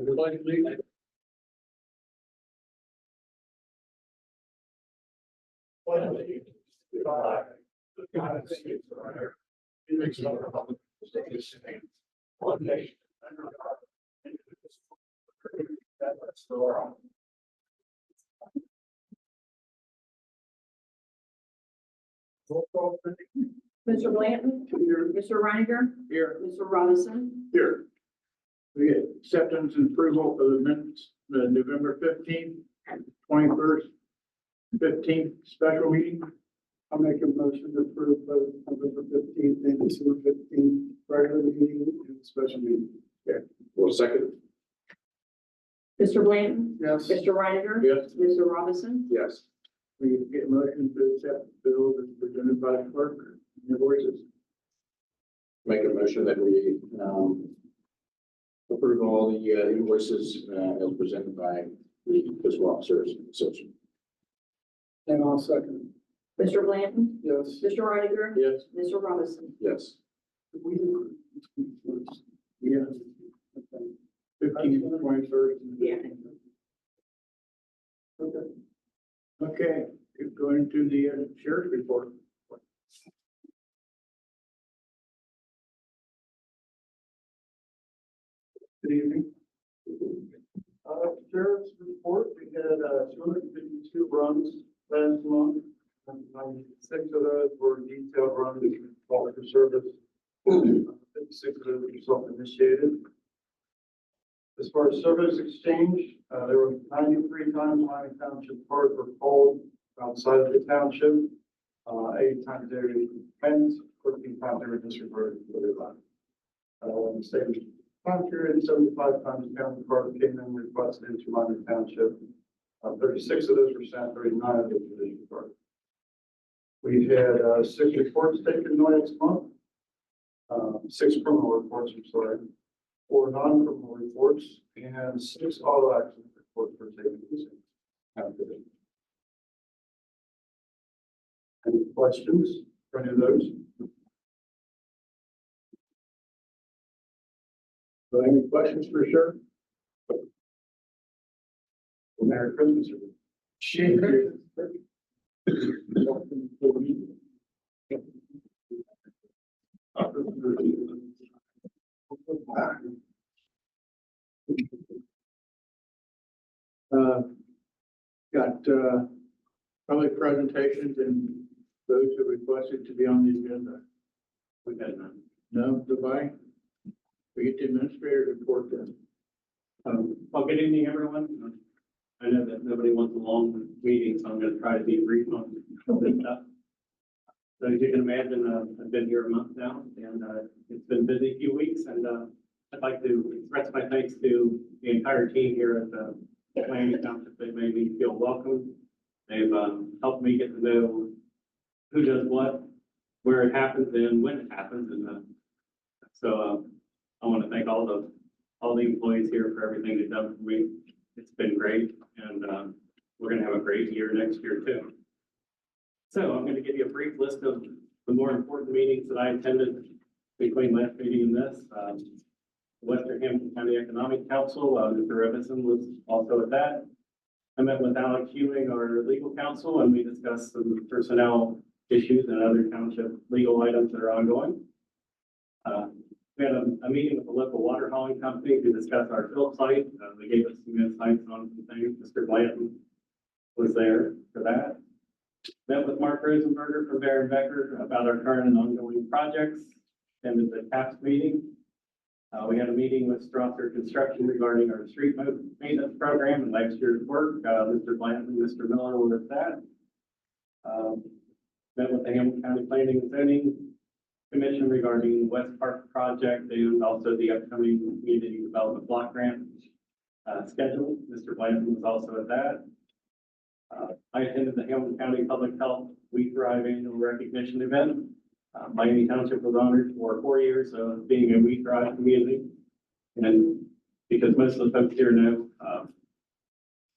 the pledge of allegiance. Pledge allegiance to the flag of the United States of America, and to the republic for which it stands, one nation under God, indivisible, with liberty and justice for all. Roll call, please. Mr. Blanton. Here. Mr. Reiniger. Here. Mr. Robinson. Here. We get acceptance and approval for the minutes, the November 15th, 21st, 15th special meeting. I'll make a motion to approve both November 15th and December 15th regular meeting and special meeting. Well, second. Mr. Blanton. Yes. Mr. Reiniger. Yes. Mr. Robinson. Yes. We get a motion to accept the bills as presented by the clerk, invoices. Make a motion that we approve all the invoices as presented by the fiscal officers and associates. And I'll second. Mr. Blanton. Yes. Mr. Reiniger. Yes. Mr. Robinson. Yes. Yeah. 15th, 21st. Yeah. Okay. Okay, going to the sheriff's report. Good evening. Sheriff's report, we had 252 runs last month. 96 of those were detailed runs, called for service. 56 of those were self-initiated. As far as service exchange, there were 93 times Miami Township cars were pulled outside of the township. 8 times they were spent, 14 times they were disregarded for their life. In the same time period, 75 times county cars came in requested into Miami Township. 36 of those were sent, 39 of those were disregarded. We've had 6 reports taken last month. 6 criminal reports, I'm sorry. 4 non-criminal reports, and 6 auto accident reports were taken. Any questions for any of those? Any questions for sure? Well, Merry Christmas. everyone. Got public presentations and those who requested to be on the agenda. We got none. No, goodbye. We get the administrator report then. Well, good evening, everyone. I know that nobody wants a long meeting, so I'm going to try to be brief on this stuff. So as you can imagine, I've been here a month now, and it's been a busy few weeks, and I'd like to express my thanks to the entire team here at the Miami Township. They made me feel welcome. They've helped me get to know who does what, where it happens, and when it happens, and so I want to thank all the employees here for everything they've done for me. It's been great, and we're going to have a great year next year too. So I'm going to give you a brief list of the more important meetings that I attended between last meeting and this. Western Hampton County Economic Council, Mr. Robinson was also at that. I met with Alex Ewing, our legal counsel, and we discussed some personnel issues and other township legal items that are ongoing. We had a meeting with the local water hauling company to discuss our fill site. They gave us some insights on some things. Mr. Blanton was there for that. Met with Mark Rosenberger from Baron Becker about our current and ongoing projects. Attended the TAPS meeting. We had a meeting with Strasser Construction regarding our street maintenance program and last year's work. Mr. Blanton and Mr. Miller were at that. Met with the Hamilton County Planning and Zoning Commission regarding the West Park project and also the upcoming community development block grant schedule. Mr. Blanton was also at that. I attended the Hamilton County Public Health Week Drive annual recognition event. Miami Township was honored for 4 years of being a Week Drive community. And because most of the folks here know,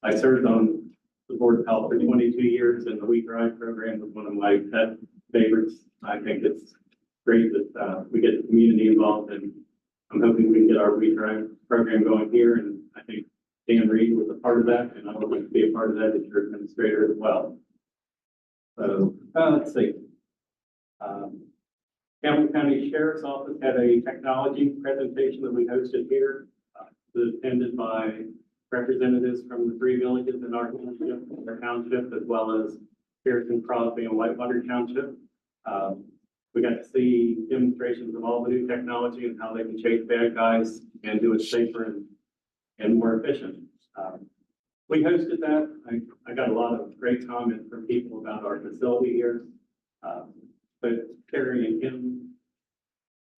I served on the Board of Health for 22 years, and the Week Drive program was one of my pet favorites. I think it's great that we get the community involved, and I'm hoping we can get our Week Drive program going here. And I Dan Reed was a part of that, and I would like to be a part of that as your administrator as well. So, let's see. Campbell County Sheriff's Office had a technology presentation that we hosted here, attended by representatives from the three villages in our township, as well as Pearson, Crosby, and Whitewater Township. We got to see demonstrations of all the new technology and how they can chase bad guys and do it safer and more efficient. We hosted that. I got a lot of great comments from people about our facility here. But Terry and Kim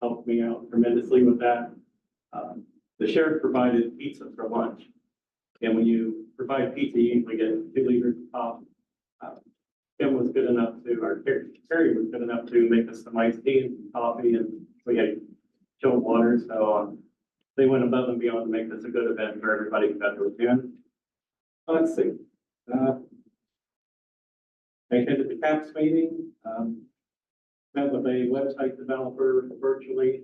helped me out tremendously with that. The sheriff provided pizza for lunch. And when you provide pizza, you usually get 2 liters of pop. Kim was good enough to, or Terry was good enough to make us some iced tea and some coffee, and we had chilled water. So they went above and beyond to make this a good event for everybody who got to attend. Let's see. I attended the CAPS meeting, met with a website developer virtually,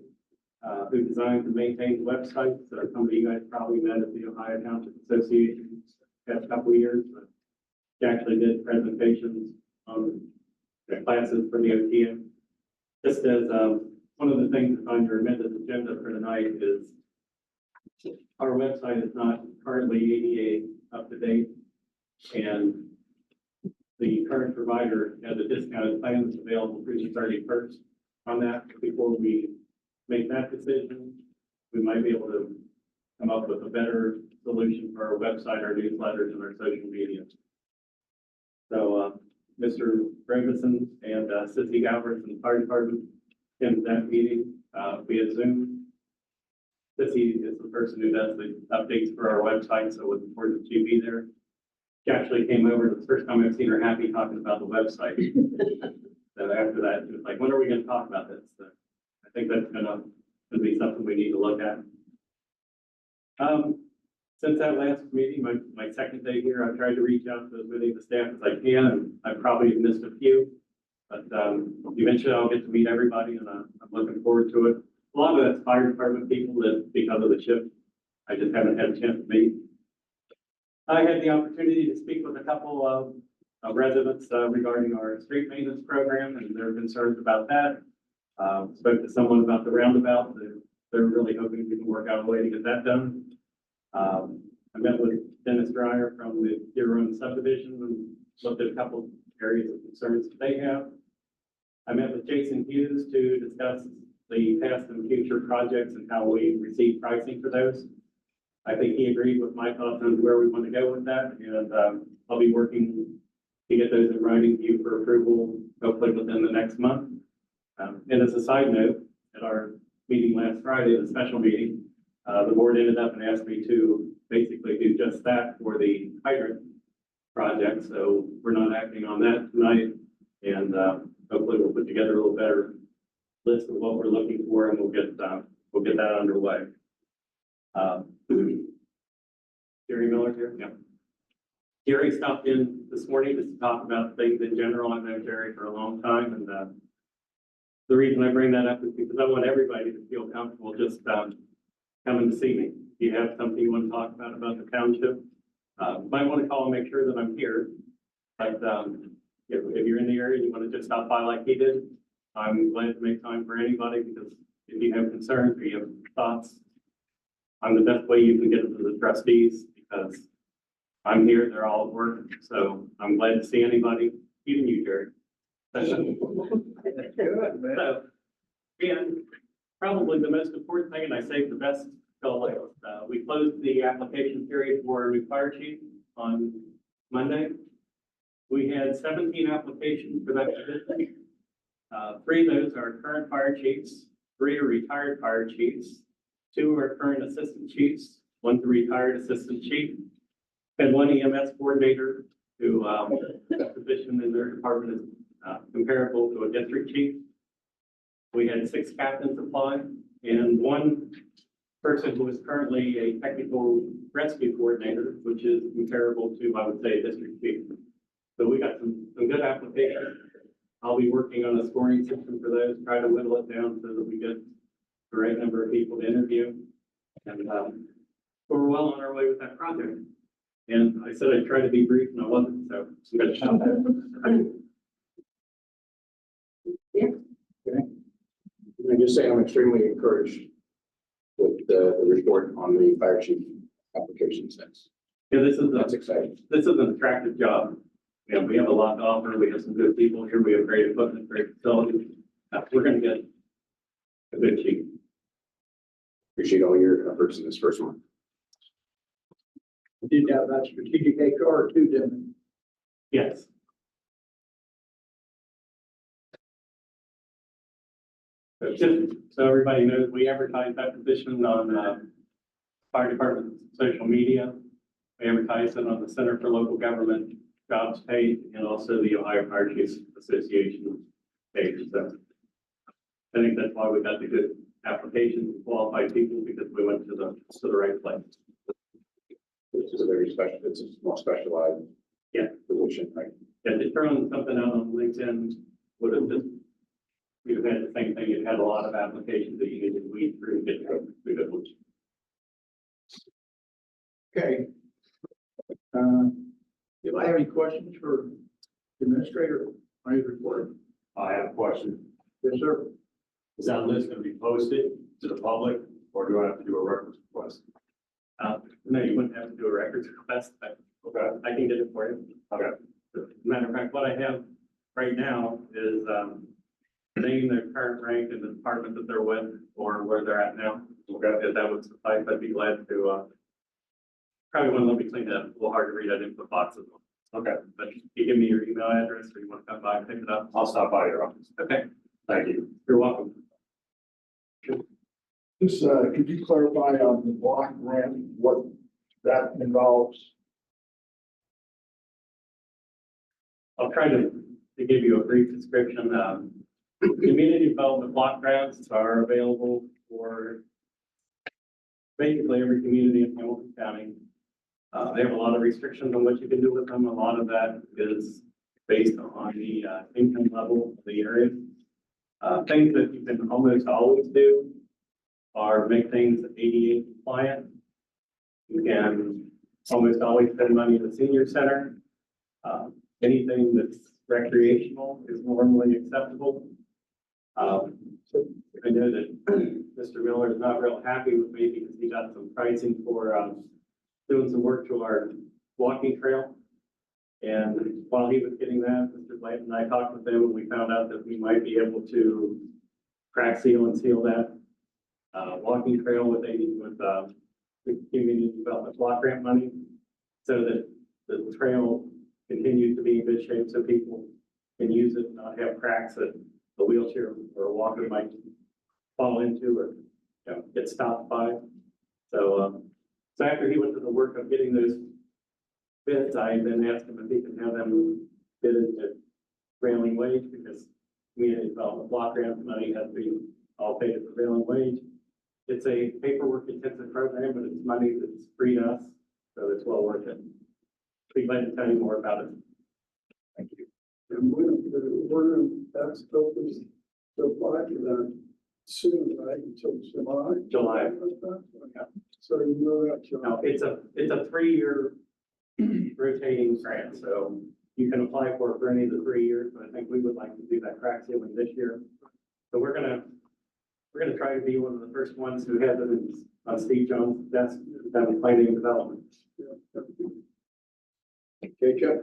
who designs and maintains websites. So some of you guys probably met at the Ohio Township Association the past couple of years. But he actually did presentations on the classes for the OTM. Just as one of the things on your amended agenda for tonight is our website is not currently ADA up to date, and the current provider has a discounted plan that's available through the 31st on that. Before we make that decision, we might be able to come up with a better solution for our website, our newsletters, and our social media. So, Mr. Gregerson and Sissy Galbraith from the fire department came to that meeting via Zoom. Sissy is the person who does the updates for our website, so it was important to be there. She actually came over. The first time I've seen her happy talking about the website. So after that, she was like, "When are we going to talk about this?" So I think that's going to be something we need to look at. Since that last meeting, my second day here, I've tried to reach out to as many of the staff as I can, and I've probably missed a few. But eventually I'll get to meet everybody, and I'm looking forward to it. A lot of that's fire department people that, because of the shift, I just haven't had a chance to meet. I had the opportunity to speak with a couple of residents regarding our street maintenance program and their concerns about that. Spoke to someone about the roundabout. They're really hoping we can work out a way to get that done. I met with Dennis Dreyer from the Deer Run subdivision and looked at a couple areas of concerns that they have. I met with Jason Hughes to discuss the past and future projects and how we receive pricing for those. I think he agreed with my thoughts on where we want to go with that, and I'll be working to get those in writing to you for approval, hopefully within the next month. And as a side note, at our meeting last Friday, the special meeting, the board ended up and asked me to basically do just that for the hydrant project. So we're not acting on that tonight, and hopefully we'll put together a little better list of what we're looking for, and we'll get that underway. Jerry Miller here. Yeah. Jerry stopped in this morning just to talk about things in general. I've known Jerry for a long time, and the reason I bring that up is because I want everybody to feel comfortable just coming to see me. If you have something you want to talk about the township, might want to call and make sure that I'm here. But if you're in the area and you want to just stop by like he did, I'm glad to make time for anybody, because if you have concerns or you have thoughts, I'm the best way you can get them to the trustees, because I'm here, they're all at work. So I'm glad to see anybody, even you, Jerry. So, and probably the most important thing, and I saved the best till last, we closed the application period for a new fire chief on Monday. We had 17 applications for that position. 3 of those are current fire chiefs, 3 are retired fire chiefs, 2 are current assistant chiefs, 1's a retired assistant chief, and 1 EMS coordinator who that position in their department is comparable to a district chief. We had 6 captains apply, and 1 person who is currently a technical rescue coordinator, which is comparable to, I would say, a district chief. So we got some good applications. I'll be working on a scoring system for those, try to whittle it down so that we get the right number of people to interview. And of we're well on our way with that project. And I said I'd try to be brief and I wasn't, so I'm gonna shout that. I just say I'm extremely encouraged with the report on the fire chief application since. Yeah, That's exciting. this is an attractive job. You know, we have a lot to offer. We have some good people here. We have great equipment, great facilities. We're gonna get a good chief. Appreciate all your efforts in this first one. We did have that strategic HR too, didn't Yes. So just so everybody knows, we advertise that position on fire department's social media. We advertise it on the Center for Local Government Jobs page and also the Ohio Fire Chiefs Association page. So I think that's why we got the good applications, qualified people, because we went to the right place. This is a very special, it's a more specialized. Yeah. Position, right? Yeah, just throwing something out on LinkedIn would have just, you've had the same thing. You've had a lot of applications that you need to weed through to get to the good ones. Okay. Do I have any questions for the administrator on his report? I have a question. Yes, sir. Is that list going to be posted to the public or do I have to do a records request? No, you wouldn't have to do a records request, but Okay, I can get it for you. okay, Matter of fact, what I have right now is, name their current rank in the department that they're with or where they're at now. okay. If that would suffice, I'd be glad to, probably want to let me clean that up. A little hard to read. I didn't put lots of them. Okay, But you give me your email address or you want to come by and pick it up. I'll stop by your office. Okay, Thank you. you're welcome. Just, could you clarify on the block grant, what that involves? I'll try to give you a brief description. Community development block grants are available for basically every community in Hamilton County. They have a lot of restrictions on what you can do with them. A lot of that is based on the income level of the area. Things that you can almost always do are make things ADA compliant. You can almost always spend money at the senior center. Anything that's recreational is normally acceptable. I know that Mr. Miller is not real happy with me because he got some pricing for doing some work to our walking trail. And while he was getting that, Mr. Blanton and I talked with him and we found out that we might be able to crack seal and seal that walking trail with the community development block grant money so that the trail continues to be in good shape so people can use it and not have cracks that a wheelchair or a walker might fall into or, you know, get stopped by. So, so after he went to the work of getting those bids, I then asked him if he can have them bid at prevailing wage because community development block grant money has to be all paid at prevailing wage. It's a paperwork intensive program, but it's money that's free to us, so it's well worth it. Be glad to tell you more about it. Thank you. And we're, that's open to apply to that soon, right, until July? July. So you know that, Now, it's a 3-year rotating grant, so you can apply for any of the 3 years, but I think we would like to do that crack sealing this year. So we're gonna try to be one of the first ones who has it on Steve Jones' desk, down planning and development. Okay, Chuck.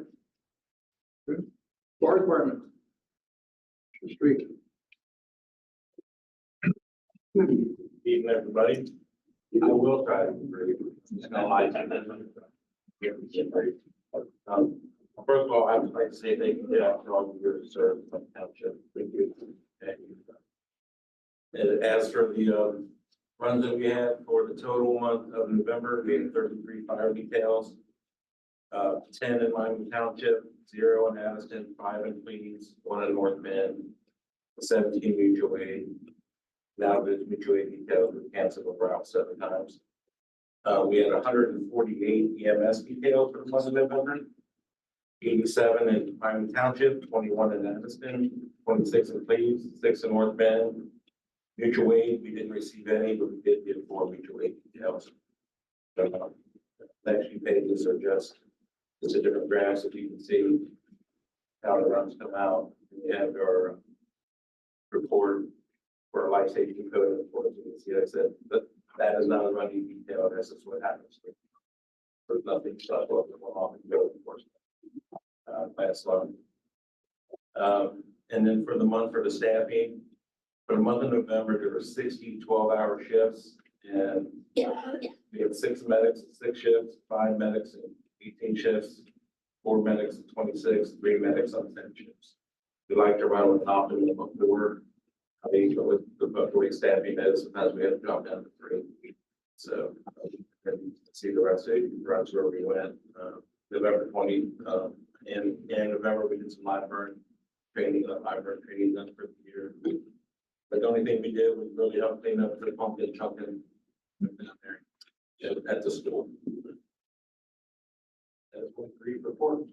Good. Fire department. Street. Evening, everybody. I will try to be brief. No, first of all, I would like to say thank you for all of your service on the township. Thank you. And as for the runs that we had for the total month of November, we had 33 fire details. 10 in Miami Township, 0 in Addison, 5 in Queens, 1 in North Bend, 17 mutual aid. Now there's mutual aid details we canceled around 7 times. We had 148 EMS details for the month of November. 87 in Miami Township, 21 in Addison, 26 in Cleves, 6 in North Bend. Mutual aid, we didn't receive any, but we did get 4 mutual aid details. Next few pages are just a different graphs, if you can see how the runs come out. We have our report for our life safety code enforcement. You can see I said, but that is not a running detail. This is what happens. There's nothing special off in code enforcement. Last one. And then for the month for the staffing, for the month of November, there were 60 12-hour shifts, and we had 6 medics, 6 shifts, 5 medics, and 18 shifts, 4 medics, and 26, 3 medics on 10 shifts. We like to run with an optimum of 4. I mean, with the way staffing is, sometimes we have to drop down to 3. So, and see the rest of the runs where we went. November 20, in November, we did some live burn training, live burn training done for the year. But the only thing we did was really help clean up the pumpkin chunking down there, yeah, at the school. That's one brief report.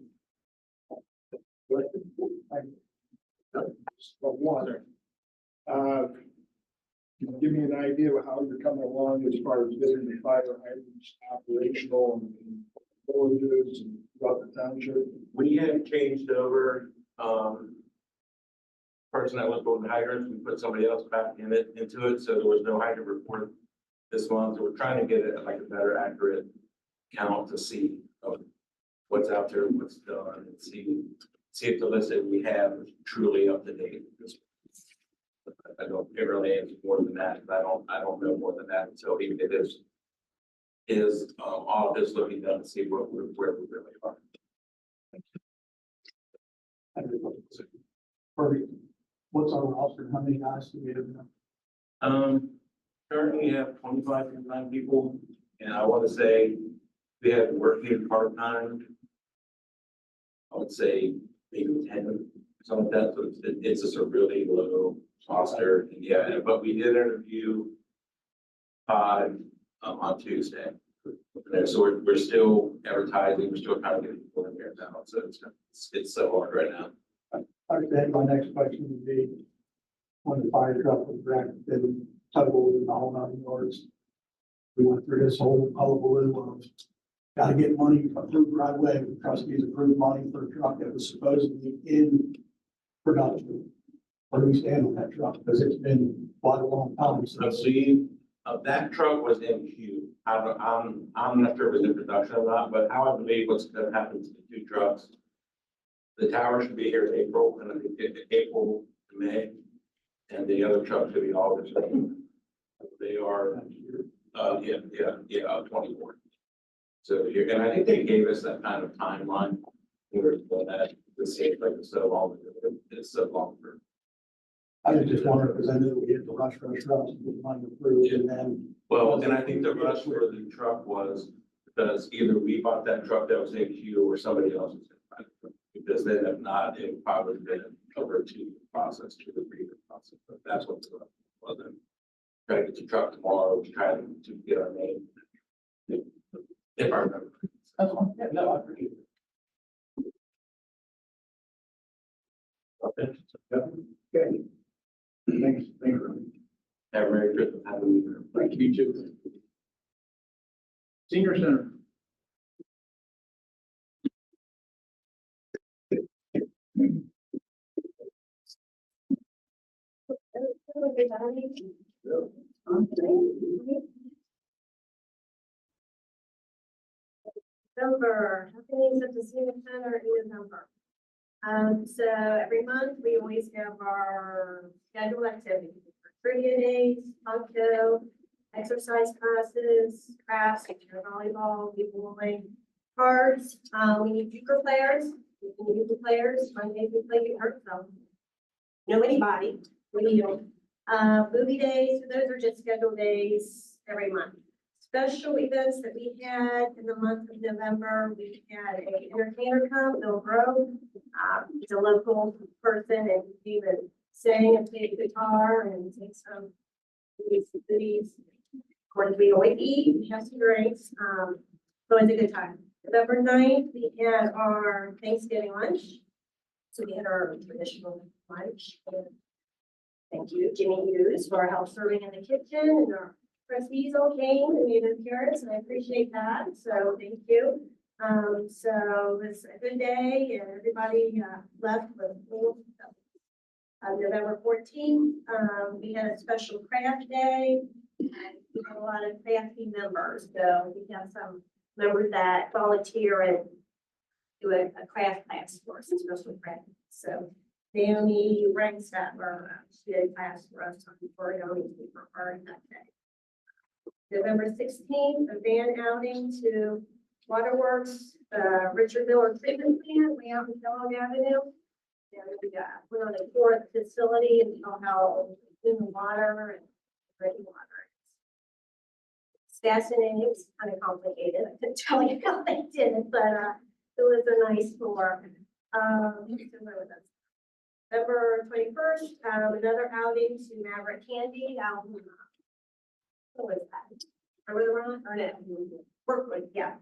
Can you give me an idea of how you're coming along as far as getting the fire hydrants operational and villages and throughout the township? We have changed over, person that was doing the hydrants, we put somebody else back into it, so there was no hydrant report this month. So we're trying to get it like a better accurate count to see what's out there, what's done, and see if the list that we have is truly up to date. I don't get really answer more than that, because I don't know more than that until even it is office looking down to see where we really are. What's our roster? How many guys do we have now? Currently we have 25 full-time people, and I want to say we have working part-time. I would say maybe 10, something like that. So it's just a really low roster. And yeah, but we did interview 5 on Tuesday. So we're still advertising. We're still trying to get people in there now. So it's so hard right now. Okay, my next question would be, when the fire truck was wrecked in Tugboat in the whole 9 yards, we went through this whole hullabaloo of got to get money approved right away. The trustees approved money for a truck that was supposedly in production. Where do we stand on that truck? Because it's been quite a long time. So that truck was in queue. I'm not sure if it's in production or not, but how I believe what's going to happen to the 2 trucks. The tower should be here in April, and I think April to May, and the other truck should be August. They are, yeah, 24. So here, and I think they gave us that kind of timeline. We were doing that to see if like it's so long, it's so long for. I was just wondering, because I knew we had the rush and get money approved, and then. Well, and I think the rush for the truck was because either we bought that truck that was in queue or somebody else was in it. Because then if not, it would probably been over 2 process, 2 to 3 year process, but that's what the was. Then try to get the truck tomorrow, try to get our name. If I remember. That's fine. Yeah, no, I appreciate it. Okay. Thanks. Have a Merry Christmas. Happy New Year. Thank you, too. Senior Center. November, happenings at the senior center in November. So every month we always have our scheduled activities, trivia days, puncto, exercise classes, crafts, volleyball, bowling, cards. We need euchre players. We can use the players. Monday we play euchre, so know anybody. We need them. Movie days, those are just scheduled days every month. Special events that we had in the month of November, we had an entertainer come, Bill Grove. He's a local person and he would sing and play the guitar and take some goodies. Of course, we always eat, we have some drinks. So it's a good time. November 9th, we had our Thanksgiving lunch. So we had our traditional lunch. And thank you, Jimmy Hughes, for help serving in the kitchen and our trustees all came and made an appearance, and I appreciate that, so thank you. So it was a good day, and everybody, left with full. November 14th, we had a special craft day, and we had a lot of crafty members, so we have some members that volunteer and do a craft class for us, especially craft. So Naomi Rangstat, she did a class for us for Naomi for her that day. November 16th, a van outing to Waterworks, Richard Miller Treatment Plant, way out in Kellogg Avenue. And we went on a tour of the facility and saw how in the water and drinking water. Stationing, it was kind of complicated. I couldn't tell you how they did it, but it was a nice tour. November 21st, another outing to Maverick Candy out in, what was that? Remember the run? Or no? Brookwood, yeah.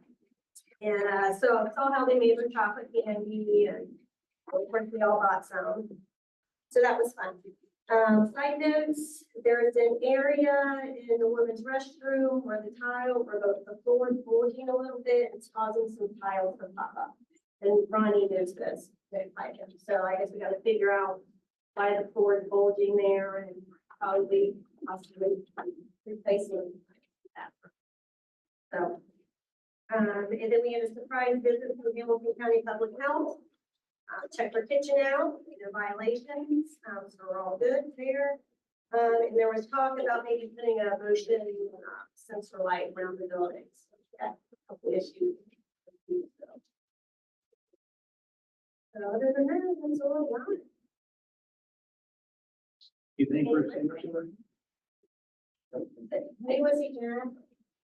And so I saw how they made their chocolate candy, and of course we all bought some. So that was fun. Side notes, there is an area in the women's restroom where the tile or the floor is bulging a little bit. It's causing some tiles to pop up. And Ronnie knows this, so I guess we got to figure out why the floor is bulging there and possibly replacing that. So, and then we had a surprise visit from Hamilton County Public Health. Check their kitchen out, no violations, so we're all good there. And there was talk about maybe putting a motion sensor light around the buildings. Yeah, a couple issues. So other than that, that's all I got. You think we're similar? Hey, was he, Jan?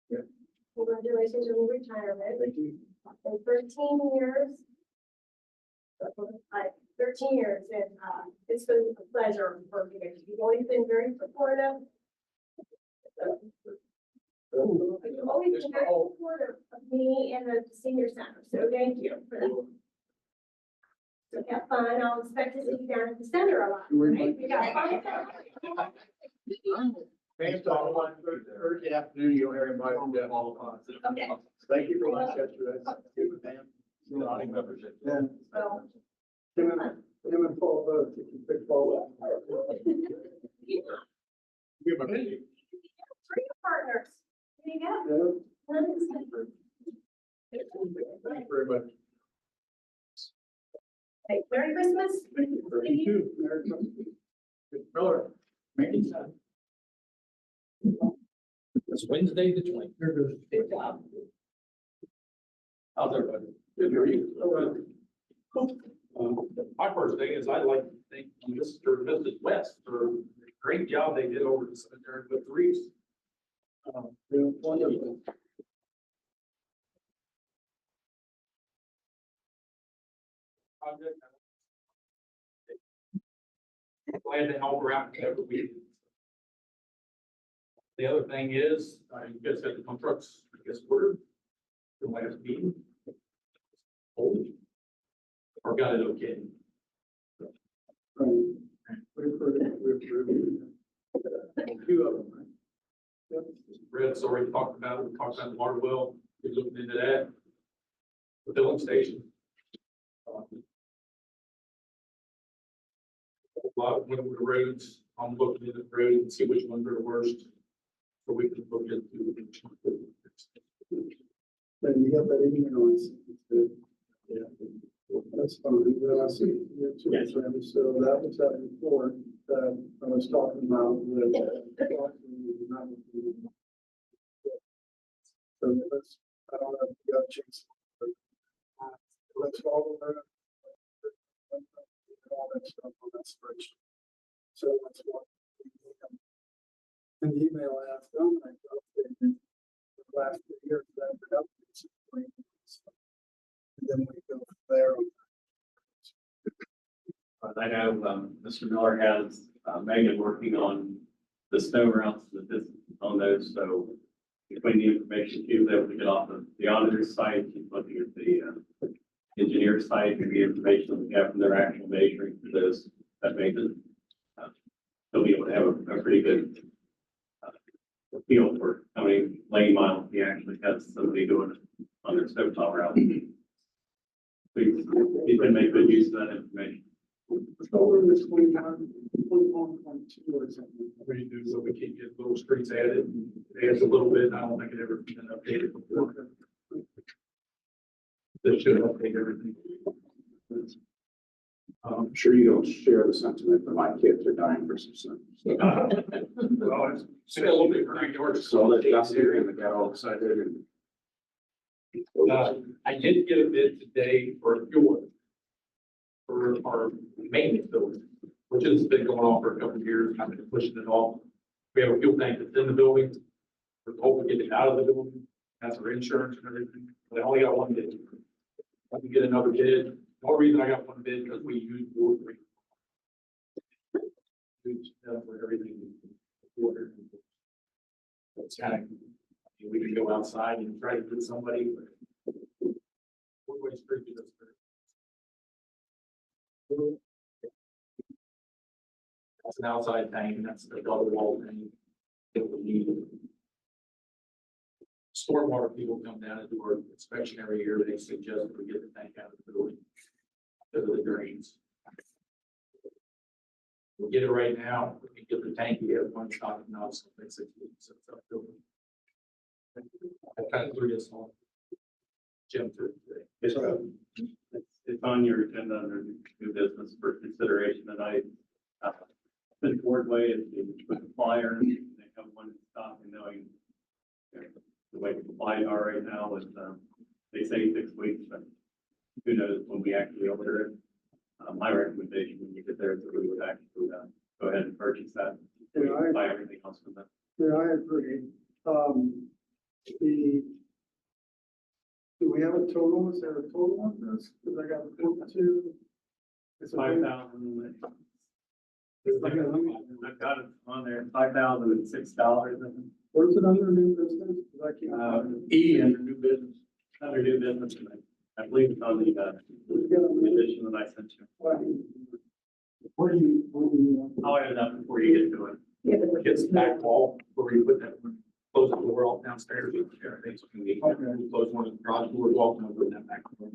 Yeah. Congratulations on your retirement. Thank you. In 13 years. 13 years, and it's been a pleasure working with you. You've always been very supportive. You've always been very supportive of me and the senior center, so thank you for that. So have fun. I'll expect to see you down at the center a lot. Right? We got fun. Thanks to all of you. Thursday afternoon, you'll hear him right on the hall. Okay. Thank you for lunch yesterday. Yeah. So, Him and Paul both, you can pick Paul up. Give him a minute. three partners. There you go. Thank you very much. Okay, Merry Christmas. You too. Merry Christmas. Good Miller. Making sense. It's Wednesday, the 20th. How's everybody? Good, how are you? My first thing is I'd like to thank Mr. and Mrs. West for the great job they did over the cemetery with the wreaths. Wonderful. Glad to help her out every week. The other thing is, you guys had the dump trucks, I guess, ordered the last meeting. Or got it okay. Two of them, right? Yep. Red's already talked about it, we talked about the water well, we're looking into that. The filling station. A lot of the roads, I'm looking at the road and see which ones are the worst. So we can look into. Then you got that email. Yeah. That's fine. Well, I see. Yes. So that was that report that I was talking about with. So let's, I don't know if you got a chance. Let's follow that. All that stuff on that spreadsheet. So that's what. In the email I asked them, I updated the last 2 years that I've been updating. And then we go from there. I know, Mr. Miller has, Megan working on the snow routes with this, on those, so between the information she was able to get off of the auditor's site, she's looking at the, engineer's site, and the information we have from their actual measuring for those, that makes it, they'll be able to have a pretty good feel for how many lane miles he actually has somebody doing it on their stovetop route. He can make good use of that information. Over this 21.2 or something. We do, so we keep getting little streets added, adds a little bit, I don't think it ever been updated before. They should update everything. I'm sure you don't share the sentiment that my kids are dying for some sun. Well, it's still a little bit backyard. So that got here and they got all excited and. I did get a bid today for fuel for our maintenance building, which has been going on for a couple of years, I've been pushing it off. We have a fuel tank that's in the building. We're hoping to get it out of the building, that's our insurance and everything, but I only got one bid. I can get another bid. The only reason I got one bid because we use water. Use them for everything. Water. It's kind of, we can go outside and try to get somebody. One-way street to this. That's an outside tank, and that's the double wall tank. It would need. Stormwater people come down and do our inspection every year, they suggest we get the tank out of the building. Because of the drains. We'll get it right now, we can get the tank, we have one shot, and now so basically, so it's up building. I kind of threw this on. Jim through today. It's on your agenda under new business for consideration tonight. The board way is with the flyer, they have one stop and knowing the way the flyers are right now is, they say 6 weeks, but who knows when we actually order it. My recommendation when you get there is that we would actually go ahead and purchase that. We Yeah, buy everything else from them. Yeah, I agree. Do we have a total? Is there a total on this? Because I got a total two. It's 5,000. I've got it on there, $5,006. Where's it under new business? 'Cause I can't. E under new business, under new business, and I believe it's on the edition that I sent you. Where do you? I'll add it up before you get to it. Yeah, but It's back wall where you put that, close the door off downstairs. Everything's gonna be, we close one of the garage doors off and open that back door.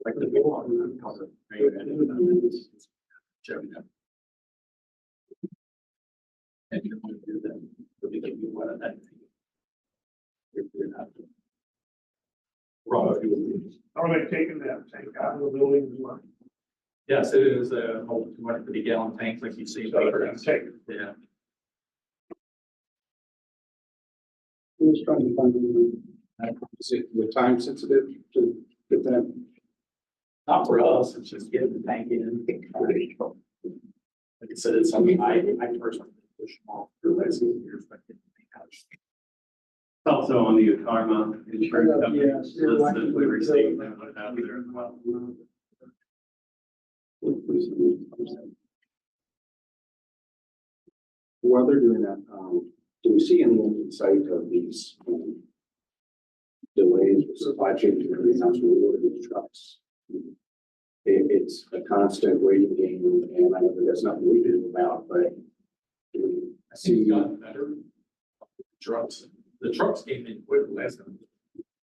Like the big one. Check it out. And you're going to do that. We'll give you one of that. Rob, Are they taking that tank out of the building as well? yes, it is a whole 250-gallon tank like you see. So they're gonna take it. Yeah. Who's trying to find Is it the time sensitive to get that? Not for us, it's just getting the tank in. Like I said, it's something I personally push them off for last years, but it It's also on the Karma insurance company Yes. list that we received and what have there as well. While they're doing that, do we see any insight of these delays with supply chain and everything else when we order these trucks? It's a constant waiting game, and I know that that's nothing we do about, but I see see, gotten better. The trucks came in quick last time.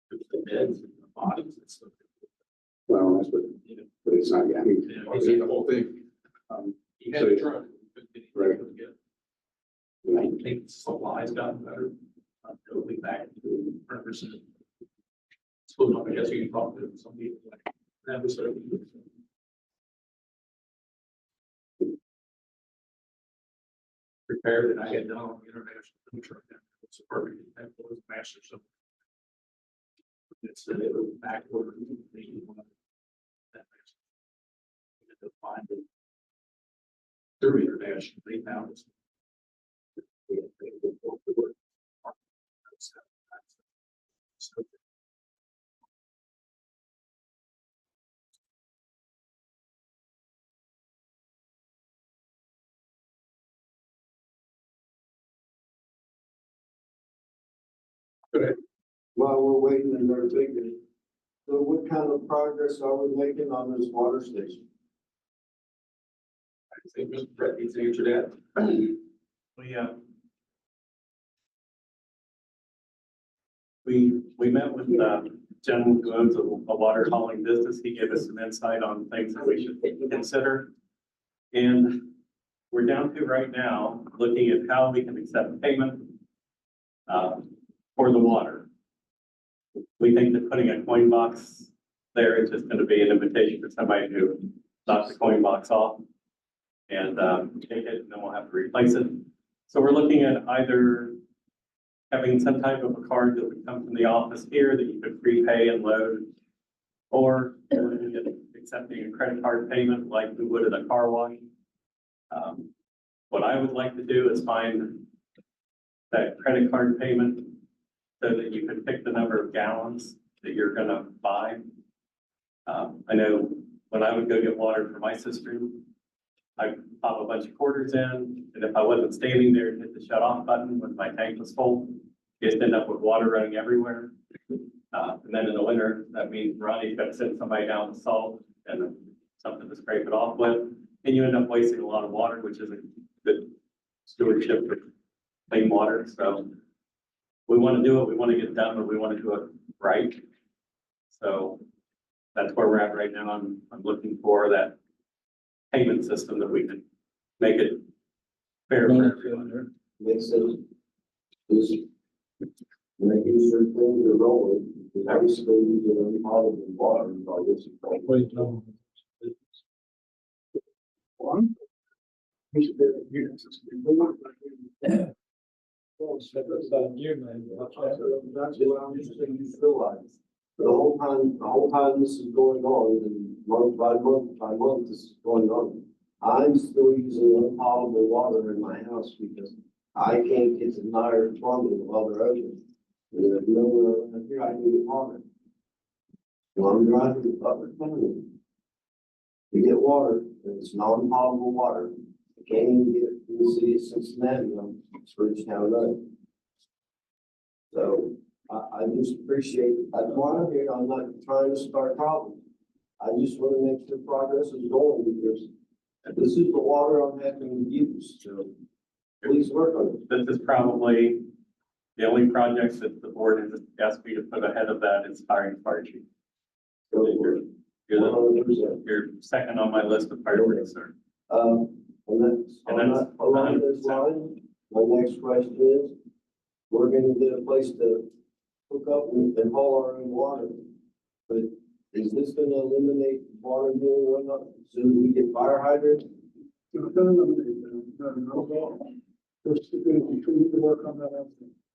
The beds and the bottoms and stuff. well, that's what, but it's not, I mean, Yeah. I've seen the whole thing. He had a truck. Right. I think supplies gotten better. It'll be back to 100%. So I guess you can talk to some people like that was sort of. Repair that I had done on the international food truck. It's a perfect, that was master. So. It's it was back order. That master. To find it. Through international, they found us. While we're waiting and they're thinking, so what kind of progress are we making on this water station? think Mr. Brett needs to answer that. We met with the gentleman who owns a water hauling business. He gave us some insight on things that we should consider. And we're down to right now, looking at how we can accept payment for the water. We think that putting a coin box there is just gonna be an invitation for somebody to knock the coin box off and take it, and then we'll have to replace it. So we're looking at either having some type of a card that would come from the office here that you could prepay and load, or we're looking at accepting a credit card payment like we would at a car wash. What I would like to do is find that credit card payment so that you can pick the number of gallons that you're gonna buy. I know when I would go get water for my sister, I'd pop a bunch of quarters in, and if I wasn't standing there and hit the shut off button when my tank was full, you just end up with water running everywhere. And then in the winter, that means Ronnie's got to send somebody down with salt and something to scrape it off with. And you end up wasting a lot of water, which isn't good stewardship for clean water. So we want to do it, we want to get it done, but we want to do it right. So that's where we're at right now. I'm looking for that payment system that we can make it fair for everyone. Makes sense. Is making sure things are rolling, because obviously using unpotable water, by this. One. We should be able to use this before. That's what I'm interested in, you realize. The whole time this is going on, and month by month, this is going on. I'm still using unpotable water in my house because I can't get to Niagara plumbing while they're open. And there's nowhere around here I can get water. Well, I'm driving to Butler County to get water, and it's non-potable water. I can't even get it from the city of Cincinnati on Spruce Town Road. So I just appreciate, that's why I'm here. I'm not trying to start problems. I just want to make sure progress is going because this is the water I'm having to use. So please work on it. This is probably the only projects that the board has asked me to put ahead of that is hiring fire chief. Go for it. 100%. You're second on my list of priorities, sir. And that's along this line. My next question is, we're gonna get a place to hook up and haul our own water. But is this gonna eliminate water being run up as soon as we get fire hydrants? No. Just to continue to work on that.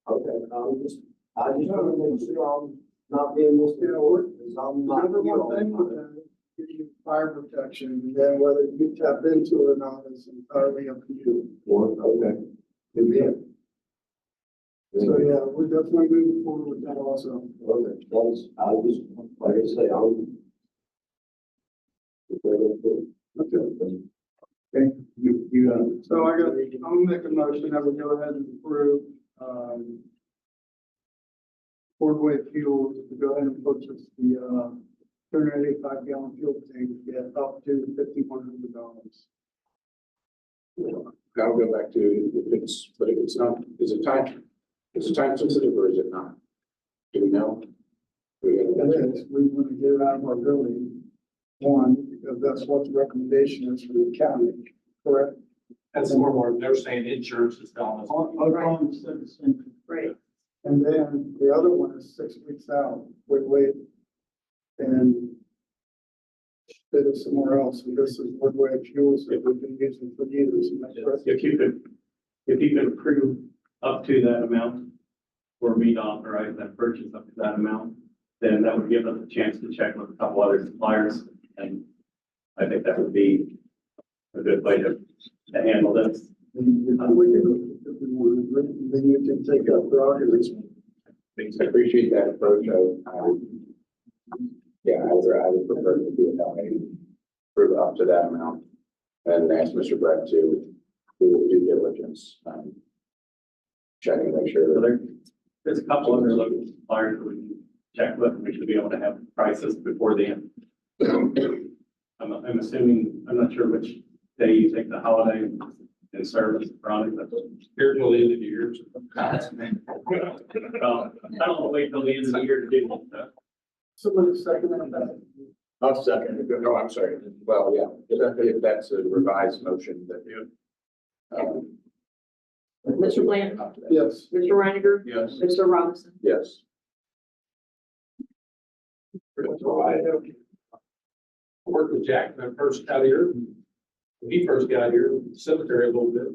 Okay, I just wanna make sure I'm not being misinformed, because I'm not. Number one thing with that, give you fire protection, and then whether you tap into it or not is entirely up to you. Okay. Good deal. So, yeah, we're definitely moving forward with that also. Okay, I just, like I say, I'm. Okay. So I'm gonna make a motion that we go ahead and approve, Fordway Fuel to go ahead and purchase the, 285 gallon fuel tank at up to $5,100. I'll go back to but if it's not, is it time sensitive or is it not? Do we know? We want to get it out of our building, one, because that's what the recommendation is for the county, correct? That's more, they're saying insurance is telling us. On said the same thing. Right. And then the other one is 6 weeks out, we wait and bid it somewhere else. And this is Woodway Fuels that we've been using for years. And that's right. If you could approve up to that amount, or me to authorize that purchase up to that amount, then that would give us a chance to check with a couple other suppliers. And I think that would be a good way to handle this. And if we can, if we want, then you can take up the arguments. I appreciate that approach. Yeah, I would prefer to do it that way, prove up to that amount, and ask Mr. Brett to do due diligence, check and make sure that There's a couple other local suppliers that we can check with, and we should be able to have prices before the end. I'm assuming, I'm not sure which day you take the holiday and service Friday. Here till the end of the year. I don't want to wait till the end of the year to do that. Somebody second that. I'll second it. No, I'm sorry. Well, yeah, if that's a revised motion that you. Mr. Blanton, Yes. Mr. Reiniger, Yes. Mr. Robinson. Yes. That's all I have. I worked with Jack when I first got here. When he first got here, cemetery a little bit.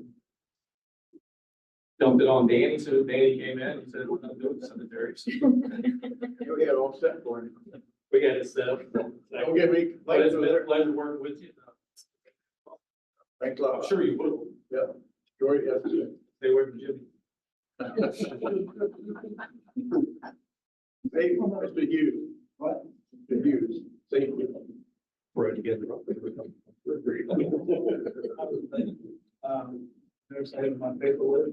Dumped it on Danny, so Danny came in and said, we're not doing cemeteries. You had all set for it. We got it set up. Don't get me. But it's been a pleasure working with you. Thanks a I'm lot. sure you will. Yeah. Joy, yes. Stay away from Jimmy. Hey, Mr. Hughes. What? Mr. Hughes. Thank you. We're together. Next item, my paperwork.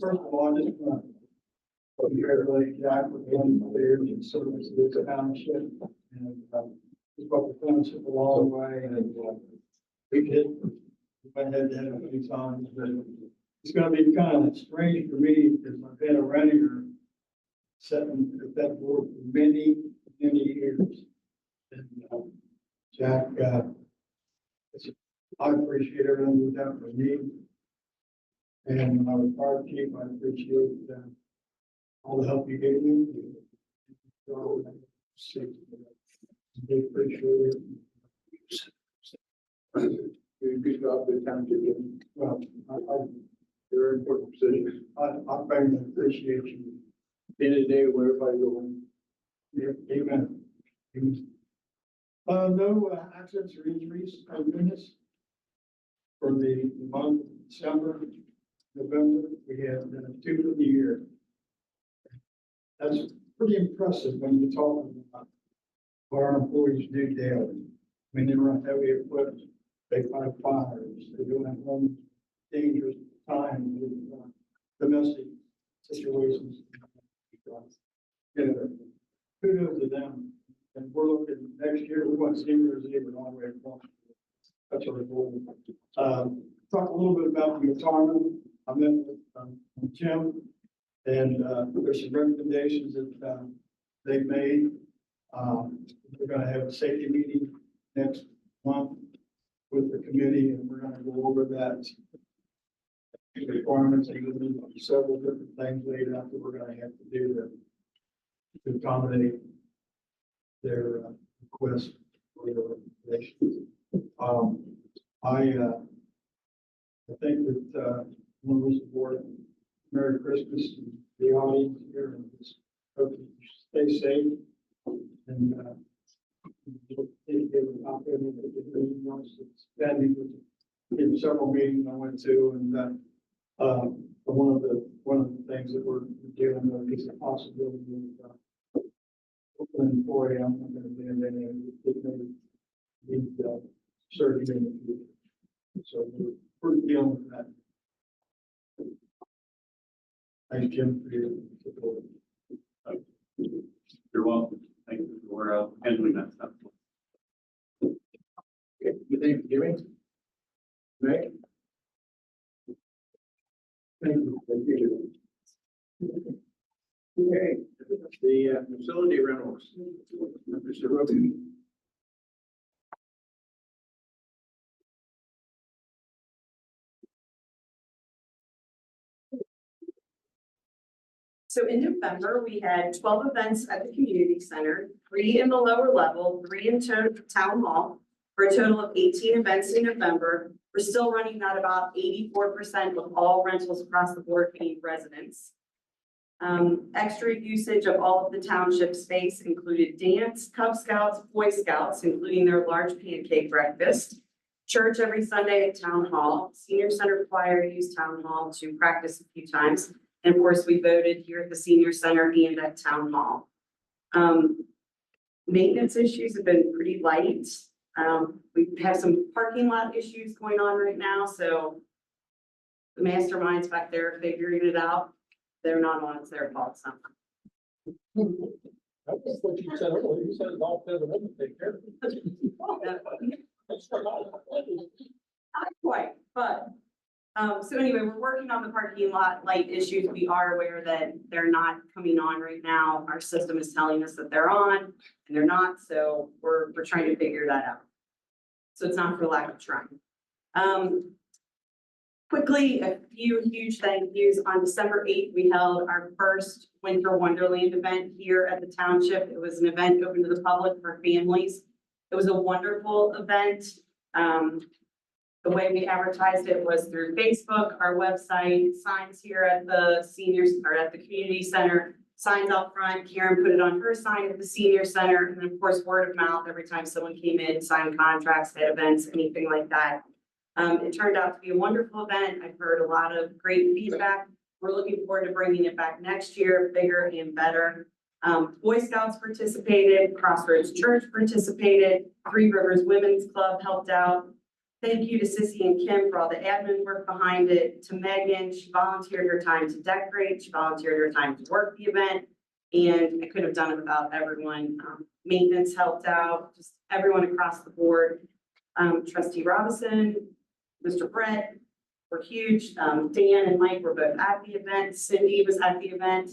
First of all, I just want to congratulate Jack for 1 year in service to the township. And he's brought the township a long way, and we did, I had that a few times, but it's gonna be kind of strange for me because I've been a Renninger sitting at that board for many, many years. And Jack, I appreciate everything you've done for me. And when I was fire chief, I appreciate all the help you gave me. So, I appreciate it. Good job with the township. Well, you're an important position. I very much appreciate you. End of the day, where everybody going. Yeah, amen. Amen. No accidents or injuries or witness for the month of December, November. We had 2 for the year. That's pretty impressive when you talk about what our employees do daily. I mean, they run heavy equipment, they fight fires, they're doing home dangerous times with domestic situations. You know, kudos to them. And we're looking next year, we want seniors even all the way across. That's our goal. Talk a little bit about the retirement. I met with Jim, and there's some recommendations that they've made. We're going to have a safety meeting next month with the committee, and we're going to go over that requirements, and several different things laid out that we're going to have to do to accommodate their request for the regulations. I think that when we support Merry Christmas and the audience here, and just hope that you stay safe and in several meetings I went to, and one of the things that we're dealing with is the possibility of opening 4 a.m. I'm going to be in there and need surgery in the future. So we're dealing with that. Thanks, Jim, for your support. You're welcome. Thank you for handling that stuff. Okay, good day, Jimmy. Meg? Thank you. Thank you. Okay, the facility rentals. Mr. Roby. So in November, we had 12 events at the community center, 3 in the lower level, 3 in town hall, for a total of 18 events in November. We're still running at about 84% of all rentals across the board being residents. Extra usage of all of the township space included dance, Cub Scouts, Boy Scouts, including their large pancake breakfast, church every Sunday at town hall, senior center choir used town hall to practice a few times. And of course, we voted here at the senior center and at town hall. Maintenance issues have been pretty light. We have some parking lot issues going on right now, so the masterminds back there figuring it out. They're not on, it's their fault somehow. That's what you said earlier. You said it's all for the women to take care of it. Not quite, but, so anyway, we're working on the parking lot light issues. We are aware that they're not coming on right now. Our system is telling us that they're on and they're not, so we're trying to figure that out. So it's not for lack of trying. Quickly, a few huge thank yous. On December 8th, we held our first Winter Wonderland event here at the township. It was an event open to the public for families. It was a wonderful event. The way we advertised it was through Facebook, our website, signs here at the seniors or at the community center, signs out front. Karen put it on her sign at the senior center, and then of course, word of mouth every time someone came in, signed contracts, had events, anything like that. It turned out to be a wonderful event. I've heard a lot of great feedback. We're looking forward to bringing it back next year, bigger and better. Boy Scouts participated, Crossroads Church participated, Three Rivers Women's Club helped out. Thank you to Sissy and Kim for all the admin work behind it. To Megan, she volunteered her time to decorate. She volunteered her time to work the event. And I couldn't have done it without everyone. Maintenance helped out, just everyone across the board. Trustee Robinson, Mr. Brett were huge. Dan and Mike were both at the event. Cindy was at the event.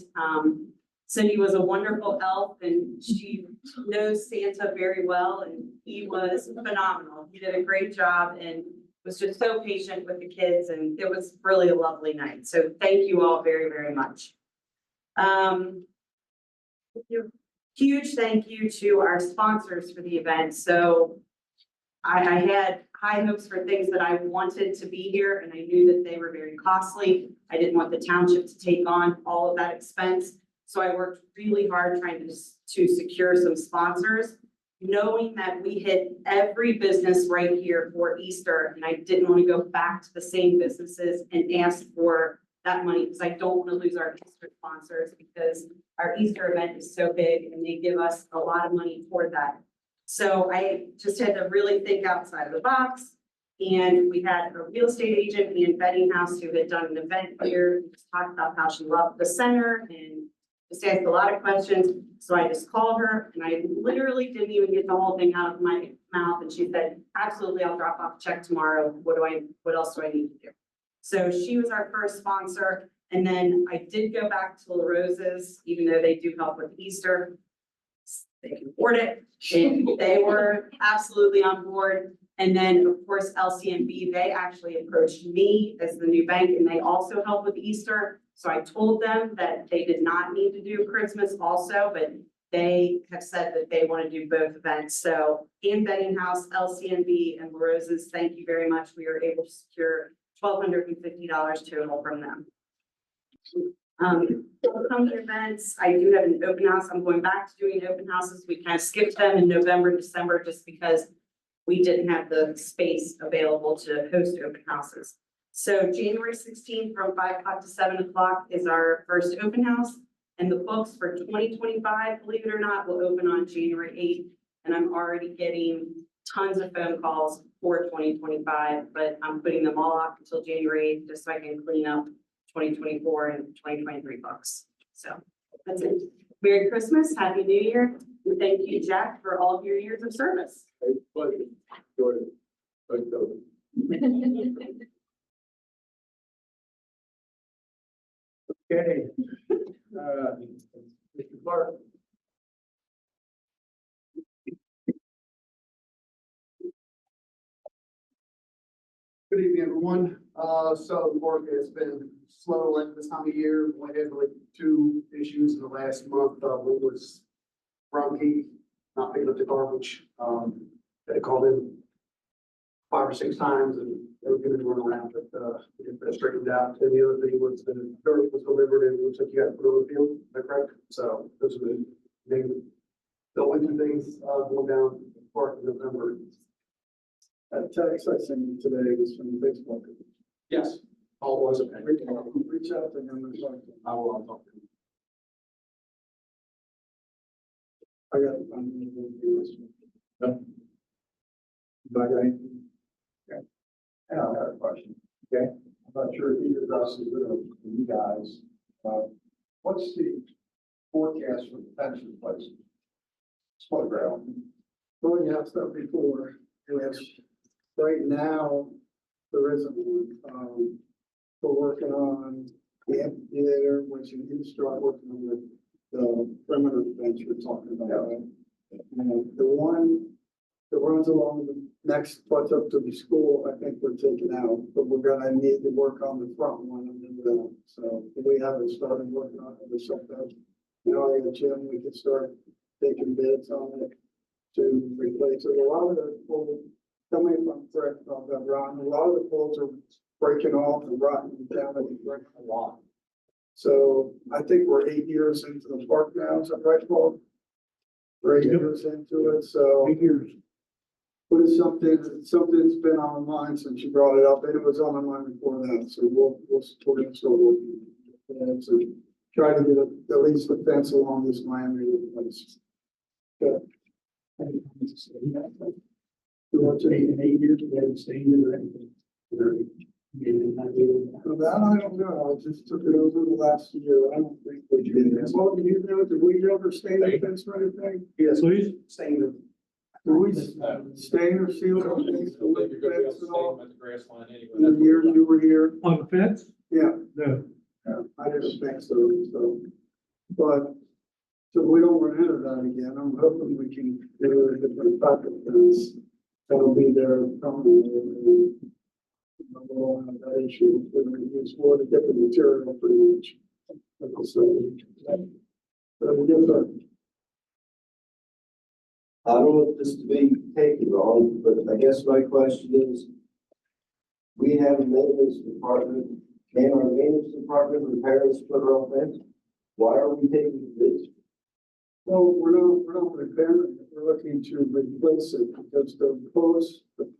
Cindy was a wonderful elf and she knows Santa very well and he was phenomenal. He did a great job and was just so patient with the kids and it was really a lovely night. So thank you all very, very much. Huge thank you to our sponsors for the event. So I had high hopes for things that I wanted to be here and I knew that they were very costly. I didn't want the township to take on all of that expense. So I worked really hard trying to secure some sponsors, knowing that we hit every business right here for Easter. And I didn't want to go back to the same businesses and ask for that money because I don't want to lose our Easter sponsors because our Easter event is so big and they give us a lot of money for that. So I just had to really think outside of the box. And we had a real estate agent and Betting House who had done an event here, just talked about how she loved the center and just asked a lot of questions. So I just called her and I literally didn't even get the whole thing out of my mouth. And she said, absolutely, I'll drop off a check tomorrow. What else do I need to do? So she was our first sponsor. And then I did go back to La Rosa's, even though they do help with Easter. They can afford it. And they were absolutely on board. And then of course, LCNB, they actually approached me as the new bank and they also help with Easter. So I told them that they did not need to do Christmas also, but they have said that they want to do both events. So in Betting House, LCNB and La Rosa's, thank you very much. We were able to secure $1,250 total from them. Come to events, I do have an open house. I'm going back to doing open houses. We kind of skipped them in November and December just because we didn't have the space available to host open houses. So January 16th from 5 o'clock to 7 o'clock is our first open house. And the books for 2025, believe it or not, will open on January 8th. And I'm already getting tons of phone calls for 2025, but I'm putting them all off until January 8th just so I can clean up 2024 and 2023 books. So that's it. Merry Christmas, Happy New Year. And thank you, Jack, for all of your years of service. Pleasure. Enjoyed it. Okay. Mr. Clark. Good evening, everyone. So the work has been slow at this time of year. We had like 2 issues in the last month. One was Rumkey not picking up the garbage. They called in 5 or 6 times and they were gonna run around, but we get that straightened out. And the other thing was the dirt was delivered and it looks like you got to put it on the field. Is that correct? So those are the only 2 things going down the park in November. That text I sent you today was from Facebook. Yes. All was okay. Reach out to him and talk to him. I will talk to him. I got it. I'm gonna do this one. No. Bye, guy. Okay. And I got a question. Okay. I'm not sure if either of us is with you guys. What's the forecast for the pension place. Split ground. Well, you have stuff before, which right now, there isn't one. We're working on the amphitheater, which you need to start working on the perimeter fence you're talking about. And the one that runs along the next, what's up to the school, I think we're taking out, but we're gonna need to work on the front one and then the, so we haven't started working on it or something. You know, in the gym, we can start taking bids on it to replace it. A lot of the poles, tell me if I'm correct about that, Ron, a lot of the poles are breaking off and rotting down and breaking a lot. So I think we're 8 years into the park now, is that right, Paul? We're 8 years into it, so. 8 years. What is something's been on my mind since you brought it up, and it was on my mind before that, so we're gonna start working. And so try to get at least the fence along this Miami place. Okay. You want to say in 8 years, we haven't seen it or anything. So that I don't know, I just took it over the last year, I don't think we did. Well, do you know, did we ever stain the fence or anything? Yes, please. Saying that. Did we stain or seal the fence You're with the gonna be fence able to at all? see them at the grass line anyway. In the years you were here? On the fence? Yeah. No. I didn't think so, but, so we don't run into that again, I'm hoping we can do a different type of fence. That'll be there permanently. That issue, we're gonna use more to get the material pretty much. So we get the. I don't want this to be taken wrong, but I guess my question is, we have a maintenance department, can our maintenance department repair and split rail fence? Why are we taking this? Well, we're not repairing it, we're looking to replace it because the posts that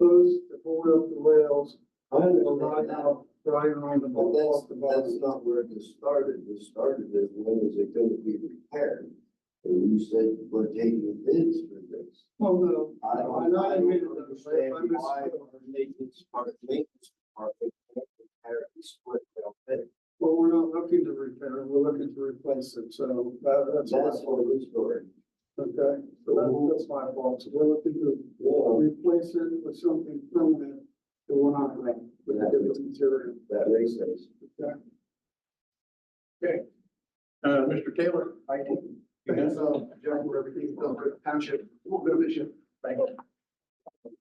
hold up the rails. I Are understand right that, now, right around the but ball, off the that's bottom. not where this started. This started as when is it going to be repaired? And you said we're taking bids for this. Well, no, I not don't admitted that, understand I missed- why our maintenance department can't repair and split rail fence. well, we're not looking to repair it, we're looking to replace it, so that's. That's what we story. Okay, so that's my fault, so we're looking to Yeah, replace it with something permanent that we're not running with a different material. that makes sense. Mr. Taylor, I think. Thanks, Jeff, for everything done for the township. A little bit of issue. Thank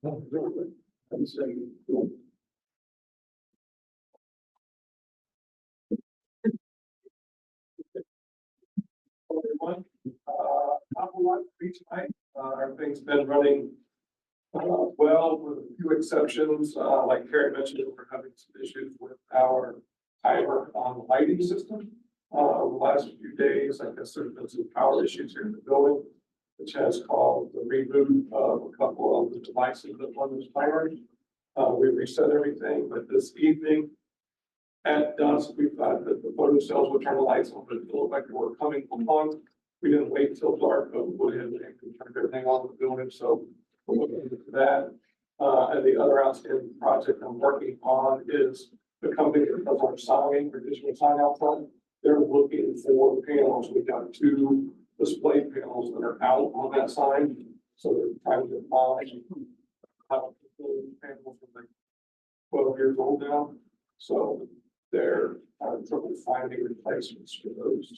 you. I'm saying, Hello, everyone. Apple Watch reach tonight. Everything's been running well, with a few exceptions. Like Carrie mentioned, we're having some issues with our timer on the lighting system. The last few days, I guess there's been some power issues here in the building, which has caused the reboot of a couple of the devices that run those timers. We reset everything, but this evening at dusk, we thought that the photo cells would turn the lights on, but it looked like they were coming on. We didn't wait until dark, but we went ahead and turned everything on in the building, so we're looking into that. And the other outstanding project I'm working on is the company that does our signing, traditional sign out front. They're looking for panels. We got 2 display panels that are out on that sign, so they're trying to find how panels are like 12 years old now, so they're trying to find replacements for those.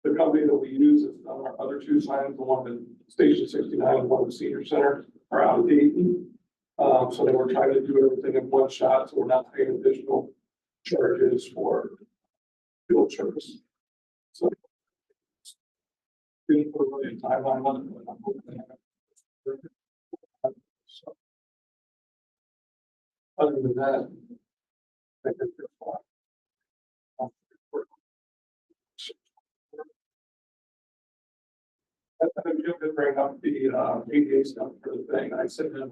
The company that we use is on our other 2 signs, the one at Station 69 and one at the Senior Center, are out of date. So they were trying to do everything in one shot, so we're not paying additional charges for field service. So we put really a timeline on it, but I'm hoping to have it. So, other than that, I think it's fine. I'm just gonna bring up the ADA stuff for the thing. I sent them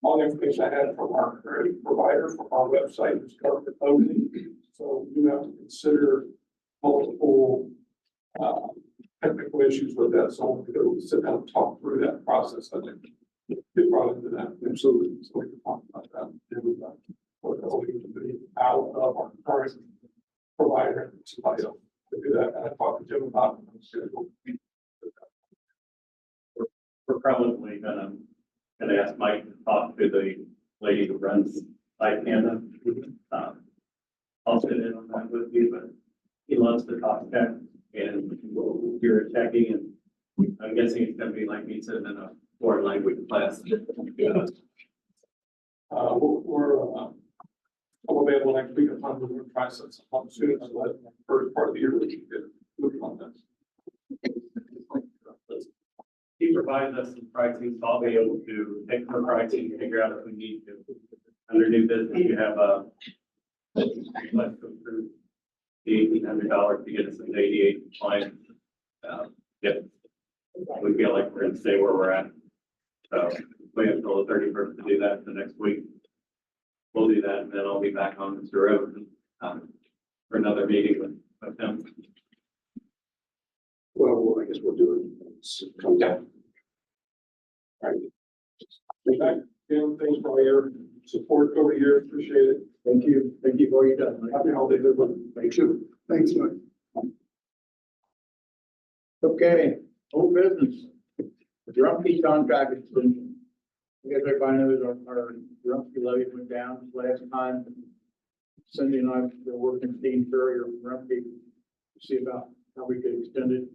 all the information I had from our current provider from our website is covered with opening. So you have to consider multiple technical issues with that. So I'm going to sit down and talk through that process. I think get brought into that. Absolutely. So we can talk about that. What the holding to be out of our current provider, somebody else. do that, and I talked to Jim about it. We're probably gonna ask Mike to talk to the lady who runs ICANN. I'll sit in on that with you, but he loves to talk tech and you're a techie, and I'm guessing it's gonna be like me sitting in a foreign language class. I'm available next week. I'm going to try to set some up soon, so that first part of the year, we should get moving on this. He provides us some pricing, so I'll be able to take the pricing, figure out if we need to. Under new business, you have request to approve the $1,800 to get us an 88 compliant. Yep. We feel like we're gonna stay where we're at. So we have until the 31st to do that the next week. We'll do that, and then I'll be back on Mr. Road, for another meeting with him. Well, I guess we'll do it. Come down. All right. Okay, Tim, thanks for all your support over the years. Appreciate it. Thank you for all you've done. Happy holidays, everyone. Thank you. Thanks, Mike. Okay, old business. The Rumpke contract extension. I guess everybody knows our Rumpke levy went down last time. Cindy and I were working with Dean Furrier from Rumpke to see about how we could extend it.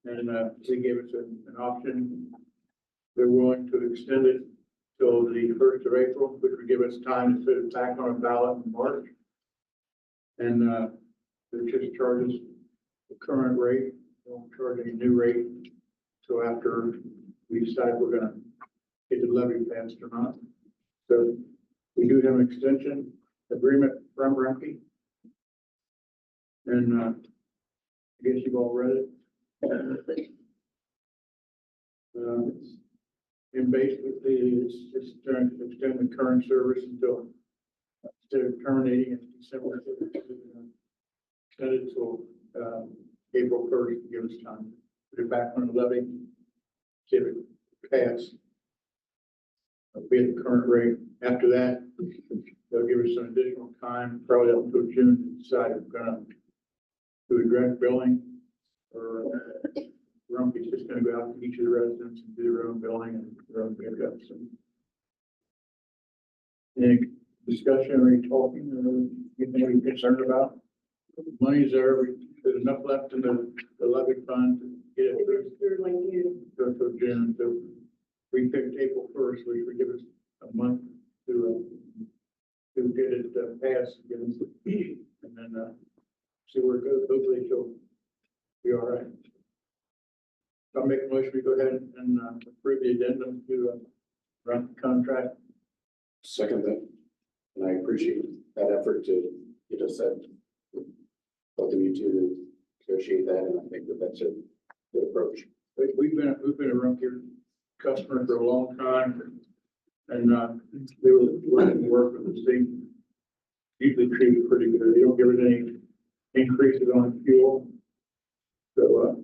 And they gave us an option. They're willing to extend it till the 1st of April, which would give us time to put it back on a ballot in March. And they just charge us the current rate, they won't charge any new rate. So after we decide we're gonna get the levy passed or not. So we do have an extension agreement from Rumpke. And I guess you've all read it. And basically, it's trying to extend the current service until, instead of terminating in December, extend it till April 1st, to give us time to put it back on the levy, see if it pass. Be at the current rate. After that, they'll give us some additional time, probably up until June, to decide if we're gonna do a direct billing or Rumpke's just gonna go out to each of the residents and do their own billing and their own pickups. Any discussion, or any talking, or anything you're concerned about? Money's there, there's enough left in the levy fund to get it through until June. So we picked April 1st, which would give us a month to get it passed, and then see where it goes. Hopefully she'll be all right. I'll make a motion, we go ahead and approve the addendum to run the contract. Second that, and I appreciate that effort to get us that, both of you to negotiate that, and I think that that's a good approach. We've been a Rumpke customer for a long time, and they were willing to work with the state. Usually treat it pretty good. They don't give it any increases on fuel. So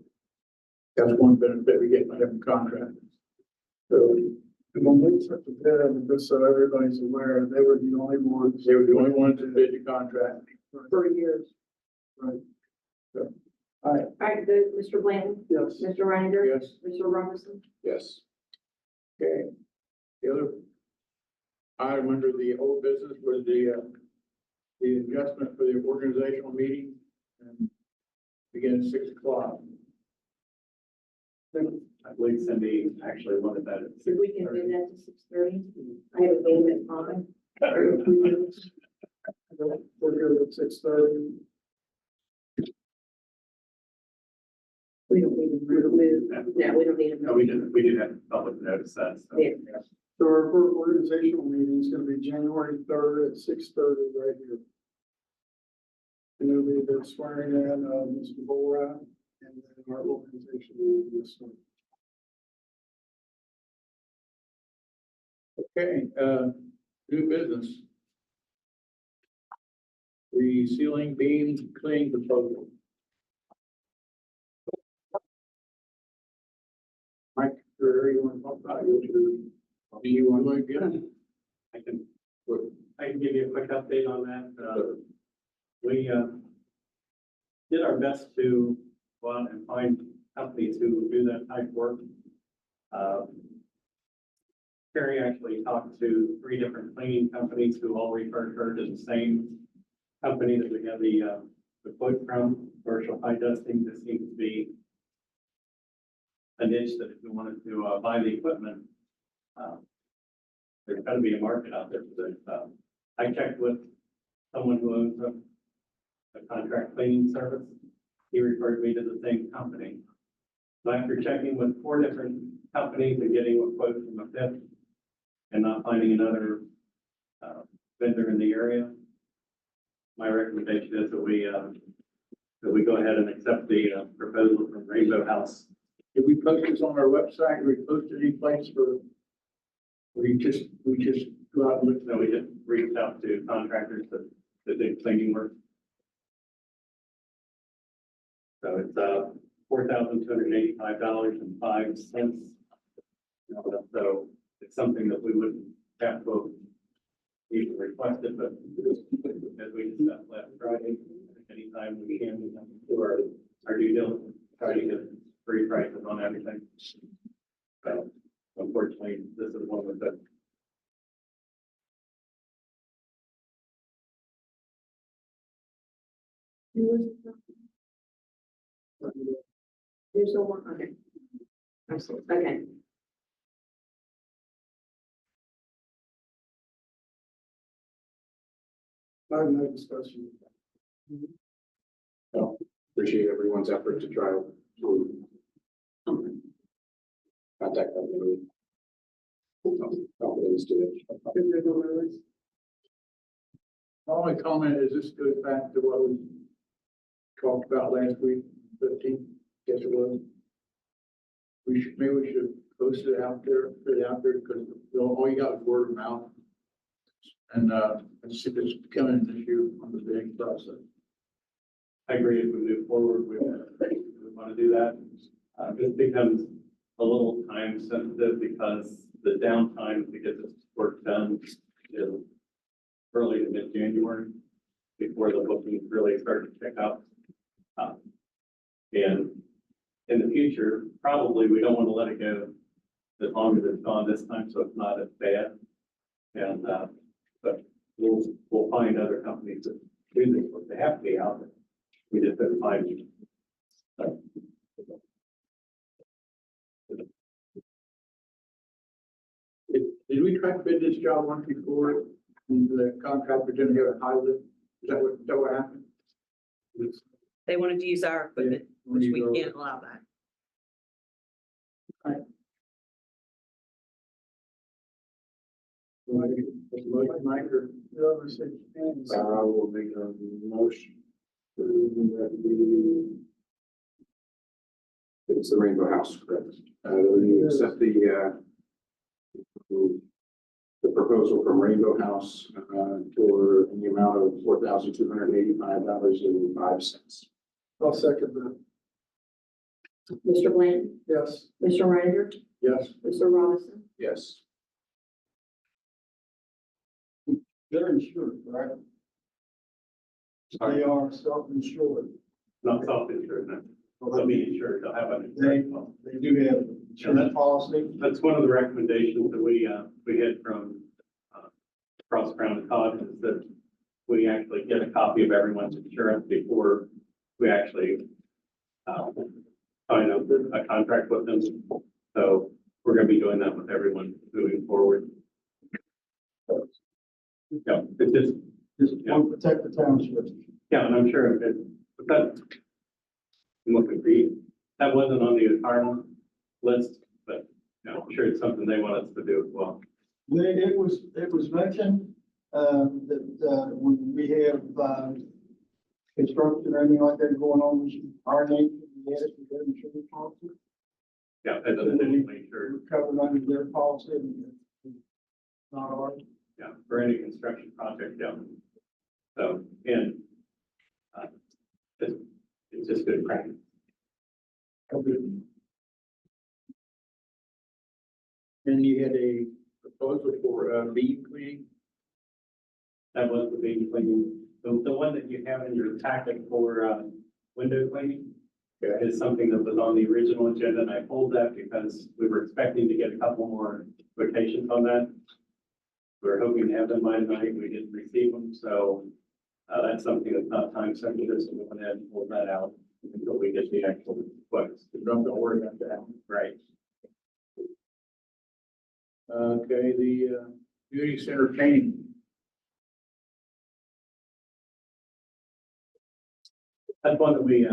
that's one benefit we get by having contracts. So when we took the bid, just so everybody's aware, they were the only ones. They were the only ones that bid the contract for years. Right. So, all right. All right, Mr. Blanton, Yes. Mr. Reiniger. Yes. Mr. Robinson. Yes. Okay. The other item under the old business was the adjustment for the organizational meeting, and begin at 6 o'clock. I believe Cindy actually wanted that. So we can do that to 6:30. I have a game at 5. We're good at 6:30. We don't need to move. No, we don't need to No, move. we did have public notice that, so. Yeah. So our first organizational meeting is going to be January 3rd at 6:30 right here. And it'll be the swearing in of Mr. Bora, and then our organization meeting this one. Okay, new business. Resealing beam cleaning proposal. Mike, you want to talk about it? Do you want to get it? I can give you a quick update on that. We did our best to go out and find companies who do that type of work. Carrie actually talked to 3 different cleaning companies who all referred her to the same company that we have the quote from, commercial high dusting. This seems to be a niche that if we wanted to buy the equipment, there's got to be a market out there for this. I checked with someone who owns a contract cleaning service. He referred me to the same company. So after checking with 4 different companies and getting a quote from a 5th and not finding another vendor in the area, my recommendation is that we go ahead and accept the proposal from Rainbow House. Did we post this on our website? Did we post it any place for? We just go out and look. No, we just reached out to contractors that do cleaning work. So it's $4,285.05. So it's something that we wouldn't have to even request it, but as we discussed last Friday, anytime we can do our due diligence, try to get free prices on everything. So unfortunately, this is one with the. There's no one, okay. Absolutely, okay. I have no discussion. So appreciate everyone's effort to try to contact them. Companies do it. My only comment is this goes back to what we talked about last week, 15th, guess it was. Maybe we should post it out there, put it out there, because all you got is word of mouth. And I just think it's becoming an issue on the bidding process. I agree. If we move forward, we want to do that. It becomes a little time sensitive because the downtime to get this work done is early to mid-January before the bookings really start to pick up. And in the future, probably we don't want to let it go as long as it's gone this time, so it's not as bad. And, but we'll find other companies that do this, but they have to be out there. We just couldn't find them. So, Did we try to bid this job once before? And the contractor didn't have a high lift? Is that what happened? They wanted to use our equipment, which we can't allow that. I will make a motion. It's the Rainbow House, correct? We accept the proposal from Rainbow House for the amount of $4,285.05. I'll second that. Mr. Blanton, Yes. Mr. Reiner, Yes. Mr. Robinson. Yes. They're insured, right? They are self-insured. not self-insured, no. They'll be insured, they'll have an They insurance policy. do have insurance policy. That's one of the recommendations that we had from, Cross Crown Cog is that we actually get a copy of everyone's insurance before we actually, sign up a contract with them. So we're gonna be doing that with everyone moving forward. Yeah, it's Just want to protect the township. yeah, and I'm sure but that, I'm looking for you. That wasn't on the retirement list, but, you know, I'm sure it's something they want us to do as well. It was mentioned, that, when we have, construction or anything like that going on, we should, our name, we add it to their insurance policy. Yeah, that's additionally sure. We're covered under their policy and not ours. Yeah, for any construction project, yeah. So, and, it's just good practice. And you had a proposal for, bead cleaning. That was the big thing. The one that you have in your packet for, window cleaning. It is something that was on the original agenda, and I pulled that because we were expecting to get a couple more quotations on that. We were hoping to have them by tonight, we didn't receive them, so that's something that's not time sensitive, so we'll go ahead and pull that out until we get the actual quotes. Don't worry about that. Right. Okay, the community center painting. That's one that we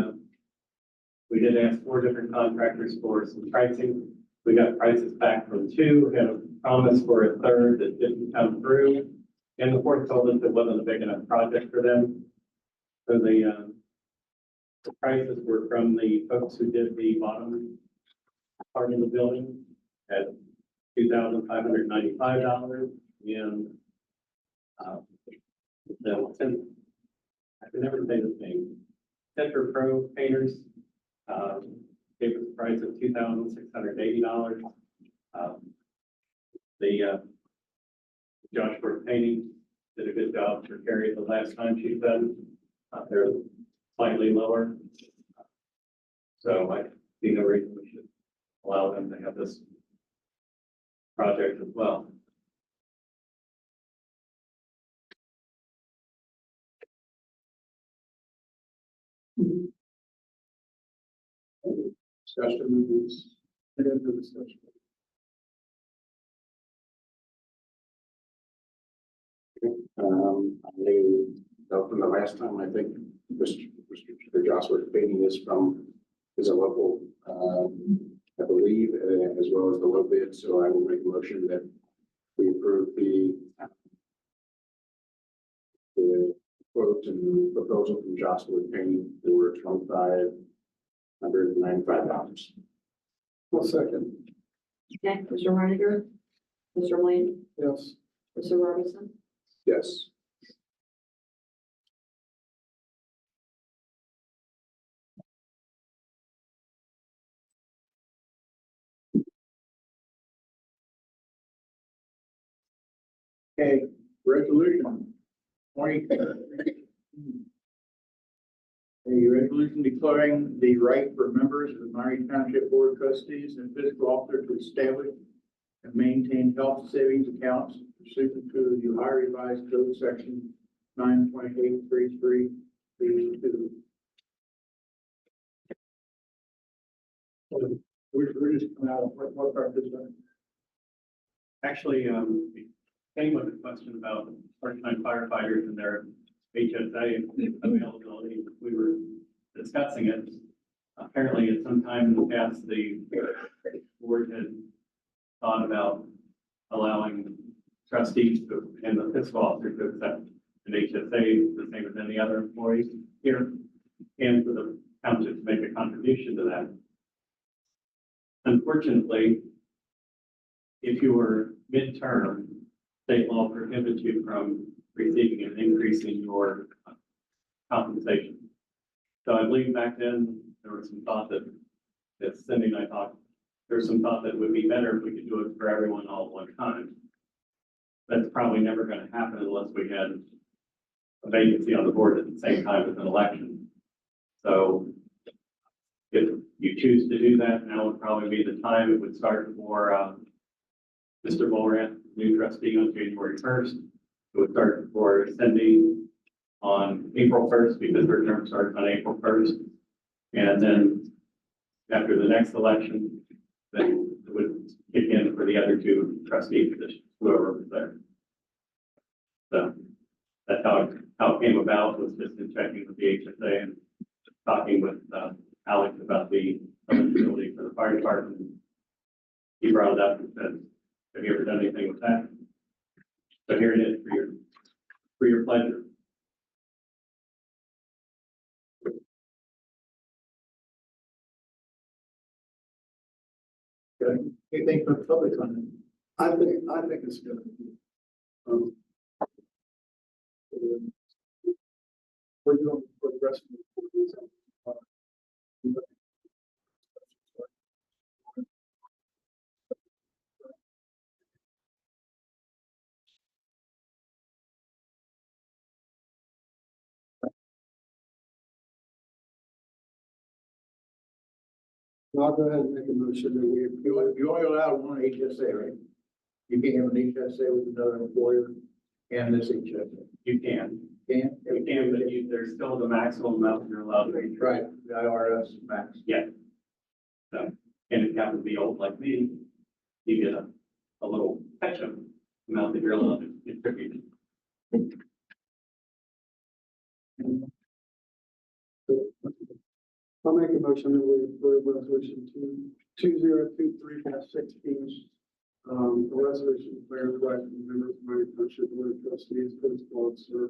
did ask 4 different contractors for some pricing. We got prices back from 2, had a promise for a third that didn't come through. And the 4th told us it wasn't a big enough project for them. So the prices were from the folks who did the bottom part of the building at $2,595. And I can never say this name. Tetra Pro Painters gave us a price of $2,680. The Josh Ford Painting did a good job for Carrie the last time she said. They're slightly lower. So I see no reason we should allow them to have this project as well. Discussion is, discussion. From the last time, I think Mr. Joshua painting is a local, I believe, as well as the low bid. So I will make a motion that we approve the quote and proposal from Joshua painting for $2,595. One second. Okay, Mr. Reiniger, Mr. Lane, Yes. Mr. Robinson, Yes. Okay, resolution 20. A resolution declaring the right for members of the Miami Township Board of Trustees and fiscal officer to establish and maintain health savings accounts pursuant to the Ohio Revised Code Section 9.833 B2. We're just coming out of what part is that? Actually, came with a question about part-time firefighters and their HSA availability. We were discussing it. Apparently, at some time in the past, the board had thought about allowing trustees and the fiscal officer to accept an HSA the same as any other employees here, and for the township to make a contribution to that. Unfortunately, if you were midterm, state law prohibits you from receiving an increase in your compensation. So I believe back then, there was some thought that Cindy and I talked, there was some thought that it would be better if we could do it for everyone all at one time. That's probably never going to happen unless we had a vacancy on the board at the same time as an election. So if you choose to do that, now would probably be the time. It would start for Mr. Volrath, new trustee, on January 1st. It would start for Cindy on April 1st because her term starts on April 1st. And then after the next election, then it would kick in for the other 2 trustee positions, whoever was there. So that's how it came about, was just in checking with the HSA and talking with Alex about the eligibility for the fire department. He brought it up and said, have you ever done anything with that? So here it is for your pleasure. Okay. Anything from the public on it? I think it's good. We're doing for the rest of the I'll go ahead and make a motion that we You only allow one HSA, right? You can't have an HSA with another employer and this HSA. You can, Can't? but there's still the maximum amount you're allowed to reach. Right, the IRS max. Yeah. So, and if you happen to be old like me, you get a little catch-up amount that you're allowed to contribute. I'll make a motion that we approve resolution 2023-16. A resolution declaring collecting members of my township board of trustees, principal officer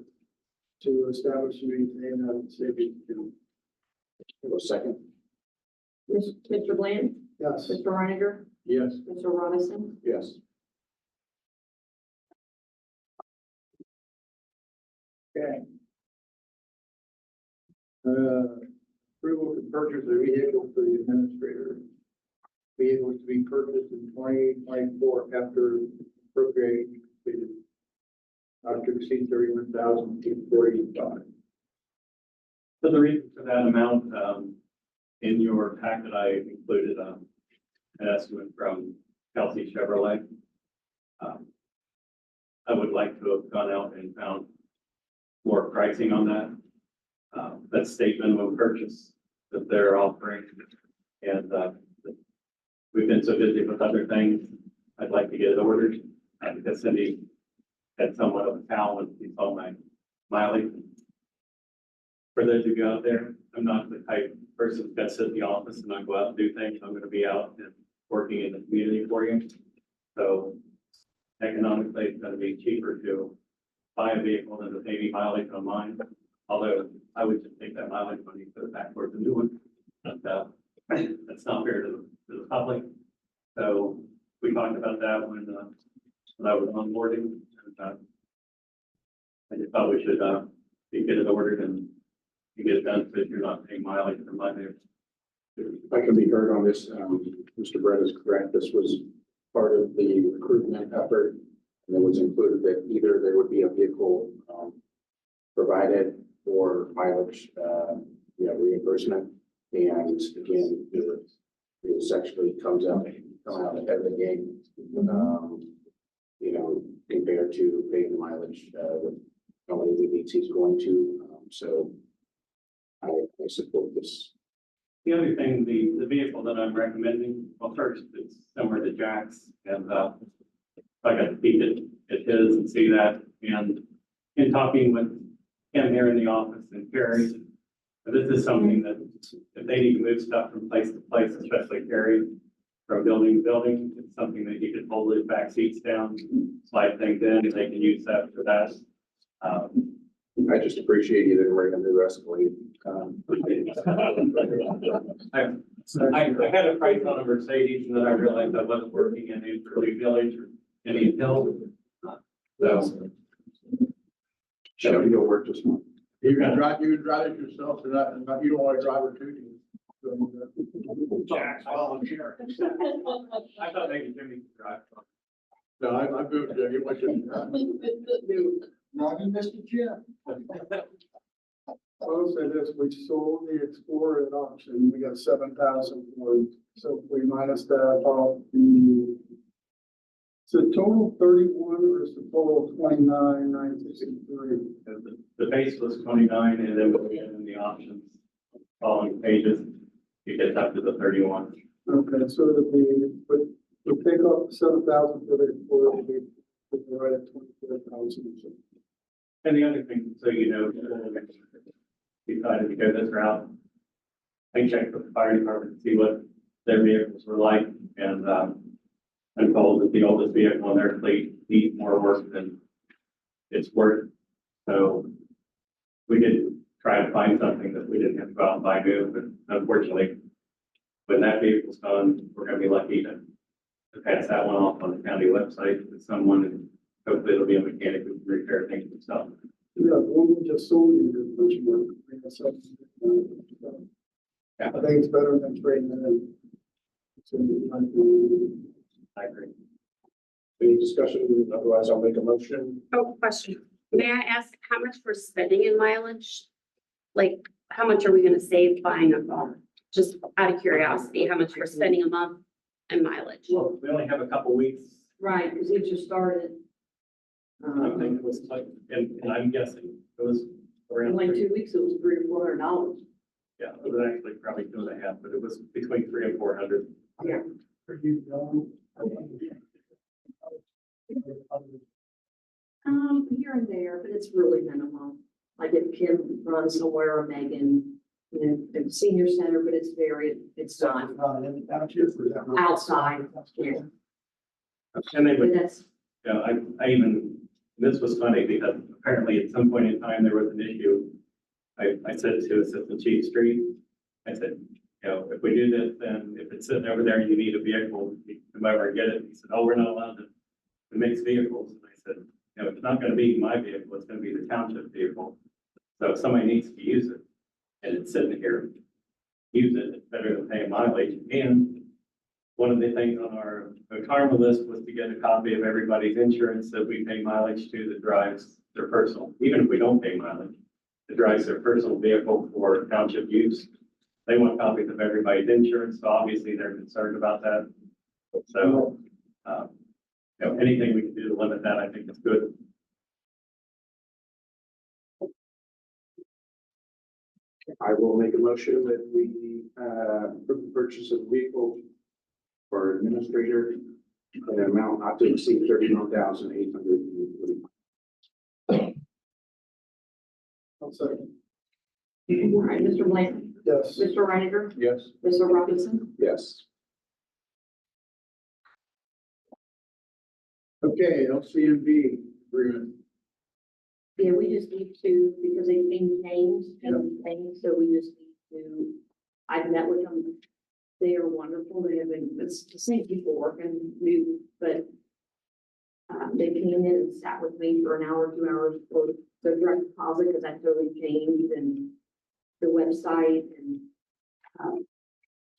to establish and maintain a savings account. A second. Mr. Bland? Yes. Mr. Reiniger? Yes. Mr. Robinson? Yes. Okay. Approval to purchase a vehicle for the administrator. Vehicle is to be purchased in 2024 after appropriation completed. Not to exceed 31,245. So the reason for that amount, in your packet, I included, an estimate from Kelsey Chevrolet. I would like to have gone out and found more pricing on that. That state minimum purchase that they're offering. And, we've been so busy with other things. I'd like to get it ordered. Because Cindy had somewhat of a towel when she saw my mileage. For those of you out there, I'm not the type of person that's gonna sit in the office and not go out and do things. I'm gonna be out and working in the community for you. So economically, it's gonna be cheaper to buy a vehicle than to pay me mileage on mine. Although I would just take that mileage money and put it back towards the new one. But, that's not fair to the public. So we talked about that when I was onboarding. And, I just thought we should, get it ordered and get it done so that you're not paying mileage for my vehicle. If I can be heard on this, Mr. Brett is correct. This was part of the recruitment effort. And it was included that either there would be a vehicle, provided for mileage, reimbursement. And again, it actually comes out ahead of the game, compared to paying the mileage, with how many meetings he's going to. So I support this. The other thing, the vehicle that I'm recommending, well, first, it's similar to Jack's, and, I got to peek at his and see that, and in talking with him here in the office and Carrie, this is something that if they need to move stuff from place to place, especially Carrie, from building to building, it's something that you can hold his back seats down, slide things in, and they can use that for that. I just appreciate you didn't bring a new Escalade. I had a price on a Mercedes, and then I realized I wasn't working in the early village or any hill. So. Shall we go work this month? You can drive it yourself, and you don't want to drive her to you. Jack's volunteer. I thought maybe Jimmy could drive. No, I moved there. You want to. Not in Mr. Jim. I'll say this, we sold the Explorer at auction, we got 7,000 for it, so if we minus that off the. Is it total 31 or is it total 29,963? The base was 29, and then we get in the options, following pages, you get up to the 31. Okay, so it'll be, but we'll take off 7,000 for the Explorer, it'll be right at 24,000. And the other thing, so you know, decided to go this route. I checked with the fire department to see what their vehicles were like, and, I'm told that the oldest vehicle in their fleet needs more work than it's worth. So we did try to find something that we didn't have to go out and buy new, but unfortunately, when that vehicle's gone, we're gonna be lucky to pass that one off on the county website with someone, and hopefully it'll be a mechanic who can repair things himself. Yeah, the one we just sold you did much work. Yeah. I think it's better than trading it in. So, I agree. Any discussion? Otherwise, I'll make a motion. Oh, question. May I ask how much we're spending in mileage? Like, how much are we gonna save buying a car? just out of curiosity, how much we're spending a month and mileage. Well, we only have a couple weeks. Right, because he just started. I think it was like, and I'm guessing it was around. In 2 weeks, it was $300 or $400. Yeah, it was actually probably 2.5, but it was between 300 and 400. Yeah. Here and there, but it's really minimal. Like if Kim runs somewhere or Megan, the senior center, but it's not In the township or is that? outside. Yeah. And they But would, that's, you know, I even, this was funny because apparently at some point in time, there was an issue. I said to Assistant Chief Street, I said, you know, if we do this, then if it's sitting over there and you need a vehicle, you come over and get it. He said, oh, we're not allowed to mix vehicles. And I said, you know, it's not gonna be my vehicle, it's gonna be the township vehicle. So if somebody needs to use it and it's sitting here, use it, it's better than paying mileage. And one of the things on our karma list was to get a copy of everybody's insurance that we pay mileage to that drives their personal, even if we don't pay mileage, that drives their personal vehicle for township use. They want copies of everybody's insurance, so obviously they're concerned about that. So, you know, anything we can do to limit that, I think is good. I will make a motion that we, approve the purchase of vehicle for administrator in an amount not to exceed 31,840. all right, Mr. Blanton, Yes. Mr. Reiniger, Yes. Mr. Robinson. Yes. Okay, LCMB agreement. Yeah, we just need to, because they changed names and things, so we just need to, I've met with them. They are wonderful. They have been, it's the same people working new, but they came in and sat with me for an hour, 2 hours for the direct deposit, because I totally changed and the website and,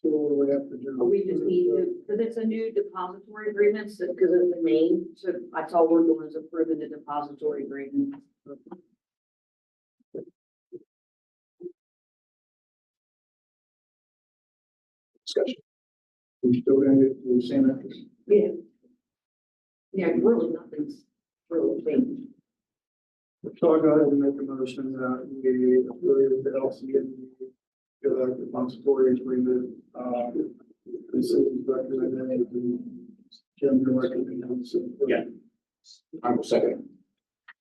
So what do we have to do? we just need to, because it's a new depository agreement, so because of the name, so that's all we're doing is approving the depository agreement. Discussion. We still gonna get the same interest? Yeah. Yeah, really, nothing's really changed. So I'll go ahead and make a motion that we approve the LCMB, depository agreement, the city's recommendation. Jim, your recommendation. Yeah. I will second.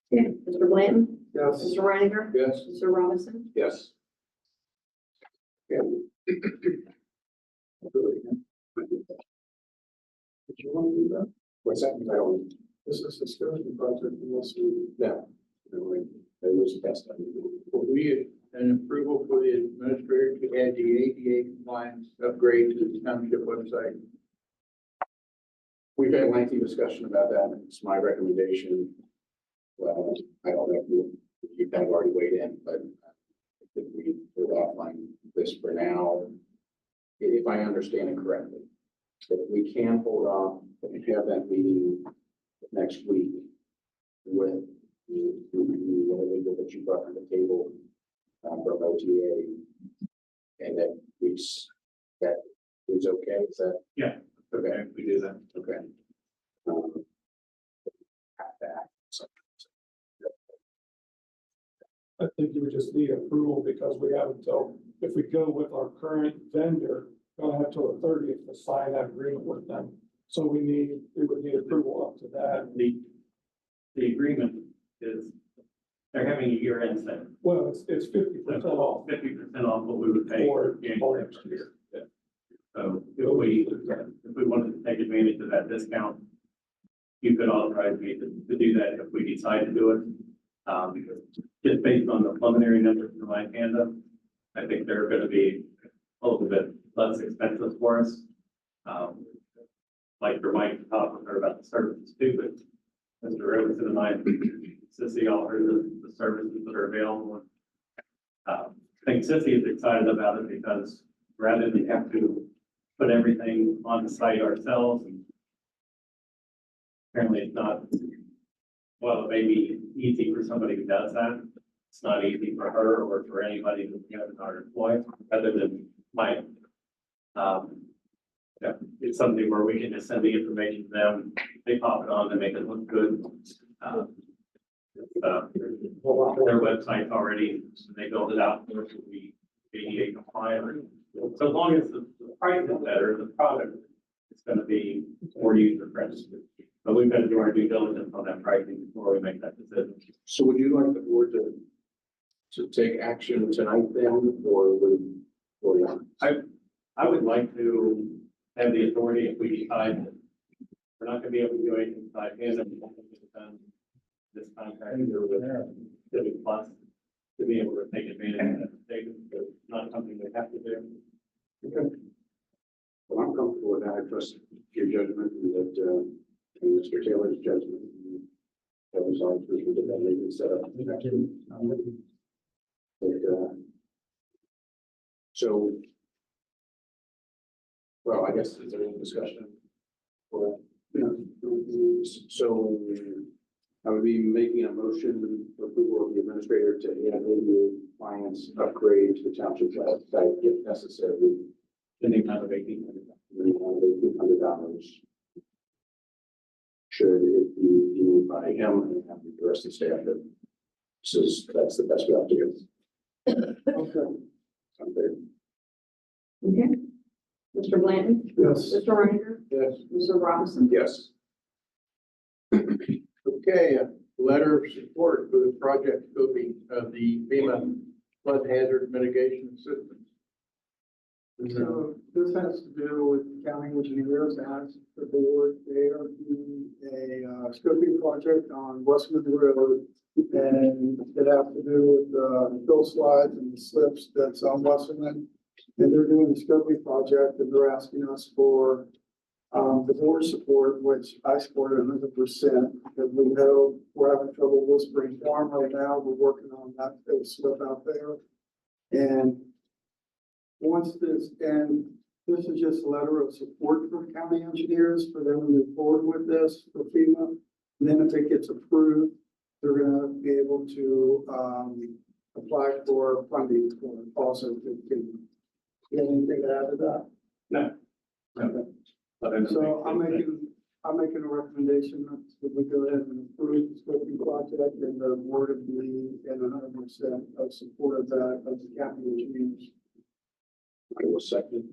Yeah, Mr. Blanton, Yes. Mr. Reiniger, Yes. Mr. Robinson. Yes. Yeah. Did you want to do that? What's that? I don't, This is a discussion project unless we. no. It was best. We, an approval for the administrator to add the ADA compliance upgrade to the township website. We've had lengthy discussion about that. It's my recommendation. Well, I don't know if you kind of already weighed in, but I think we would outline this for now. If I understand it correctly, that we can hold off and have that meeting next week with the that you brought to the table from OTA, and that that is okay. Is that Yeah, okay, we do that. okay? At that. So, I think you would just need approval because we have until, if we go with our current vendor, we'll have till the 30th to sign that agreement with them. So we would need approval up to that. The agreement is, they're having a year-end sale. Well, it's 50% off 50% off what we would pay for January next year. Yeah. So if we wanted to take advantage of that discount, you could authorize me to do that if we decide to do it. Because just based on the preliminary numbers from my Panda, I think they're gonna be a little bit less expensive for us. Like for Mike to talk with her about the services too, but Mr. Robinson and I, Sissy, all heard the services that are available. I think Sissy is excited about it because rather than have to put everything on the site ourselves, and apparently it's not, well, it may be easy for somebody who does that. It's not easy for her or for anybody who has our employee, other than my Yeah, it's something where we can just send the information to them, they pop it on, they make it look good. Their website already, so they build it out, for it to be ADA compliant. So as long as the price is better, the product is gonna be more user friendly. But we've got to do our due diligence on that pricing before we make that decision. So would you like the board to take action tonight then, or not? I would like to have the authority if we decide that we're not gonna be able to do anything by hand and done this contract here with Civic Plus to be able to take advantage of that savings, but it's not something they have to do. Well, I'm comfortable with that. I trust your judgment and that, and Mr. Taylor's judgment. That was all we should get that meeting set up. But, so, well, I guess, is there any discussion? Or, so I would be making a motion for approval of the administrator to add ADA compliance upgrade to the township website if necessary. In the amount of $1,800. Should it be deemed by him and have the rest of the staff that says that's the best route to go. Okay. Okay. Okay. Mr. Blanton? Yes. Mr. Reiner? Yes. Mr. Robinson? Yes. Okay, a letter of support for the project scoping of the FEMA flood hazard mitigation assistance. So this has to do with county engineers as the board. They are doing a scoping project on Westwood Road. And it has to do with fill slides and the slips that's on Westwood. And they're doing a scoping project and they're asking us for the board support, which I support 100%. Because we know we're having trouble with Spring Farm right now. We're working on that fill slip out there. And once this, and this is just a letter of support for county engineers for them to move forward with this for FEMA. And then if it gets approved, they're gonna be able to, apply for funding for it also to FEMA. You have anything to add to that? No. So I'm making a recommendation that we go ahead and approve the scoping project and the board of the, and 100% of support of that of the county engineers. I will second.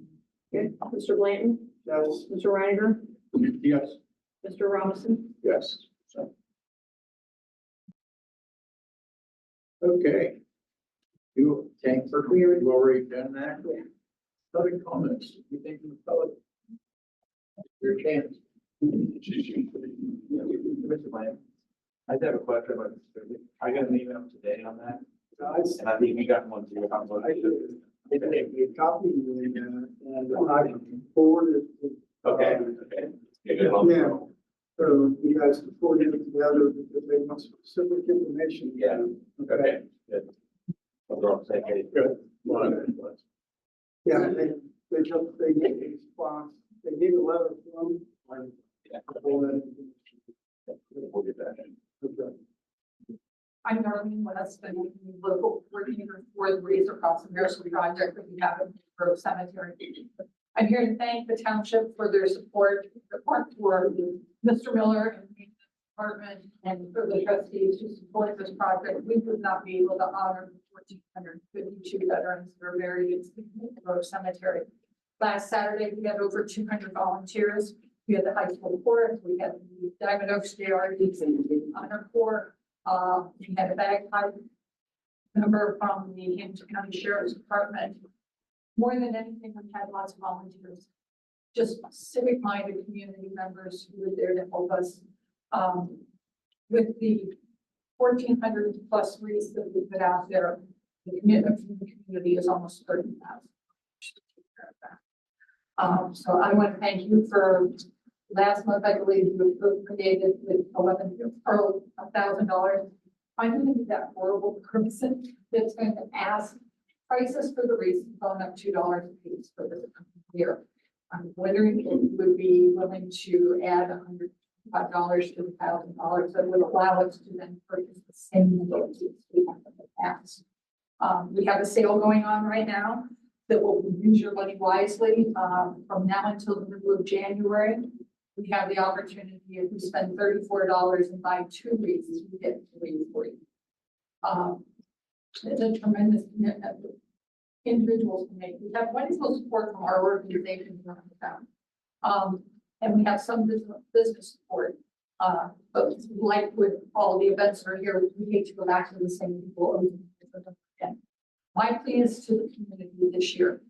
Okay. Mr. Blanton? Yes. Mr. Reiner? Yes. Mr. Robinson? Yes. Okay. You, thank for clear, you've already done that. Public comments, you think of the public? Your chance. Mr. Bland, I just have a question about this. I got an email today on that, Guys, and I think you got one too. I should, a copy and I forwarded it. Okay, okay. Yeah. So you guys can forward it together because they want specific information. Yeah. Okay, good. We're on the same page. Good. Yeah, they just, they need a response, they need a letter from. Yeah. All that We'll get that in. information. I'm Darlene West, and local coordinator for the Razor Crossing Nursery project that we have in Grove Cemetery. I'm here to thank the township for their support for Mr. Miller and the department and for the trustees who support this project. We would not be able to honor 1,452 veterans that are buried in Grove Cemetery. Last Saturday, we had over 200 volunteers. We had the high school chorus, we had the Diamond Oaks JRDs and Honor Corps. We had a bagpipe member from the Hampton County Sheriff's Department. More than anything, we had lots of volunteers, just civic-minded community members who were there to help us. With the 1,400 plus wreaths that we put out there, the commitment from the community is almost 30,000. So I want to thank you for last month, I believe you appropriated with $1,000. I'm going to be that horrible person that's going to ask prices for the wreaths going up $2 a piece for this year. I'm wondering if you would be willing to add $105 to the $1,000 that would allow us to then purchase the same wreaths we have in the past. We have a sale going on right now. that will use your money wisely. From now until the middle of January, we have the opportunity, if we spend $34 and buy 2 wreaths, we get 3 for you. It's a tremendous commitment that individuals can make. We have wonderful support from our organizations around the town. And we have some business support. But like with all the events that are here, we hate to go back to the same people over and over again. My plea is to the community this year,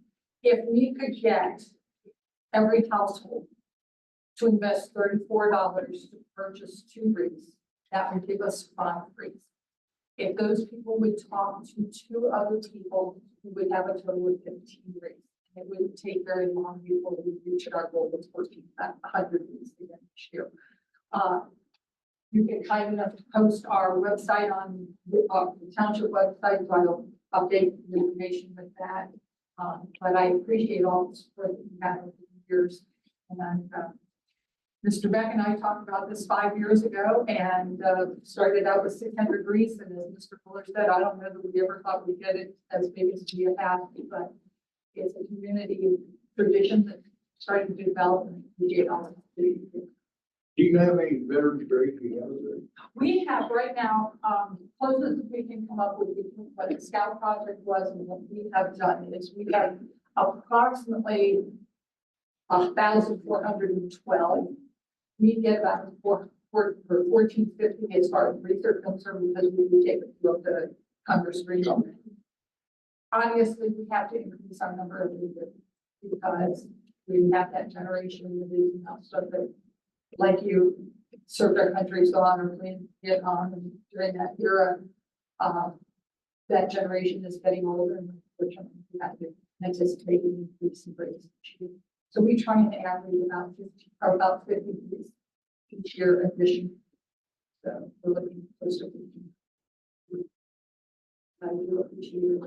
if we could get every household to invest $34 to purchase 2 wreaths, that would give us 5 wreaths. If those people would talk to 2 other people, we would have a total of 15 wreaths. It wouldn't take very long before we reach our goal of 1,400 wreaths again this year. You can kind enough to post our website on the township website, so I'll update the information with that. But I appreciate all the support that you have over the years. And Mr. Beck and I talked about this 5 years ago and started out with 600 wreaths. And as Mr. Fuller said, I don't know that we ever thought we'd get it as big as we have, but it's a community tradition that's starting to develop and appreciate all the. Do you have any veterans grave? We have right now, closest we can come up with what the Scout project was and what we have done is we have approximately 1,412. We get about 1,450 as far as research concerned because we take it to the Congress Street. Obviously, we have to increase our number of leaders because we have that generation that is now started. Like you served our country so honorably in Vietnam and during that era, that generation is getting older and unfortunately we have to anticipate an increase in rates each year. So we try and average about 50 each year addition. So we're looking close to 50. I do appreciate it.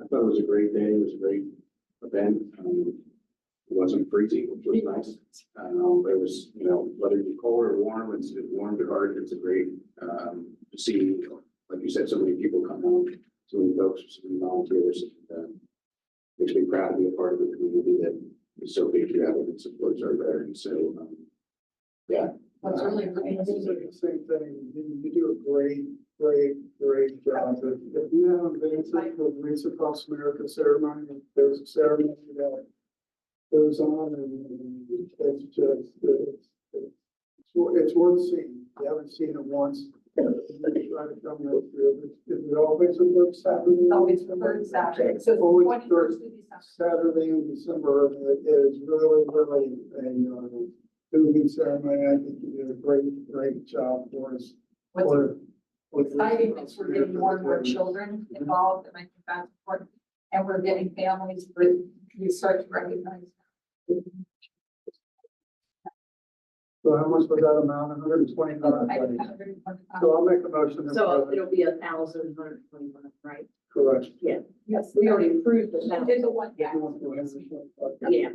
I thought it was a great day. It was a great event. It wasn't freezing, which was nice. But it was, whether you're cold or warm, it warmed the heart. It's a great, to see, like you said, so many people come out, so many folks, so many volunteers. Makes me proud to be a part of the community that is so patriotic and supports our veterans. So, yeah. What's really great is The same thing. You do a great job. If you haven't been to the Wreaths Across America ceremony, there's a ceremony that goes on and it's just, it's worth seeing. If you haven't seen it once, try to come up here. Is it always the first Saturday? always the third Saturday. So it's Always 21st first of December. Saturday in December. It is really a moving ceremony. I think you did a great job for us. What's exciting is we're getting more and more children involved, and I think that's important. And we're getting families that we start to recognize. So how much was that amount? 125. So I'll make a motion. So it'll be 1,125, right? Correct. Yes, we already approved the amount. There's a one, yeah. Yeah.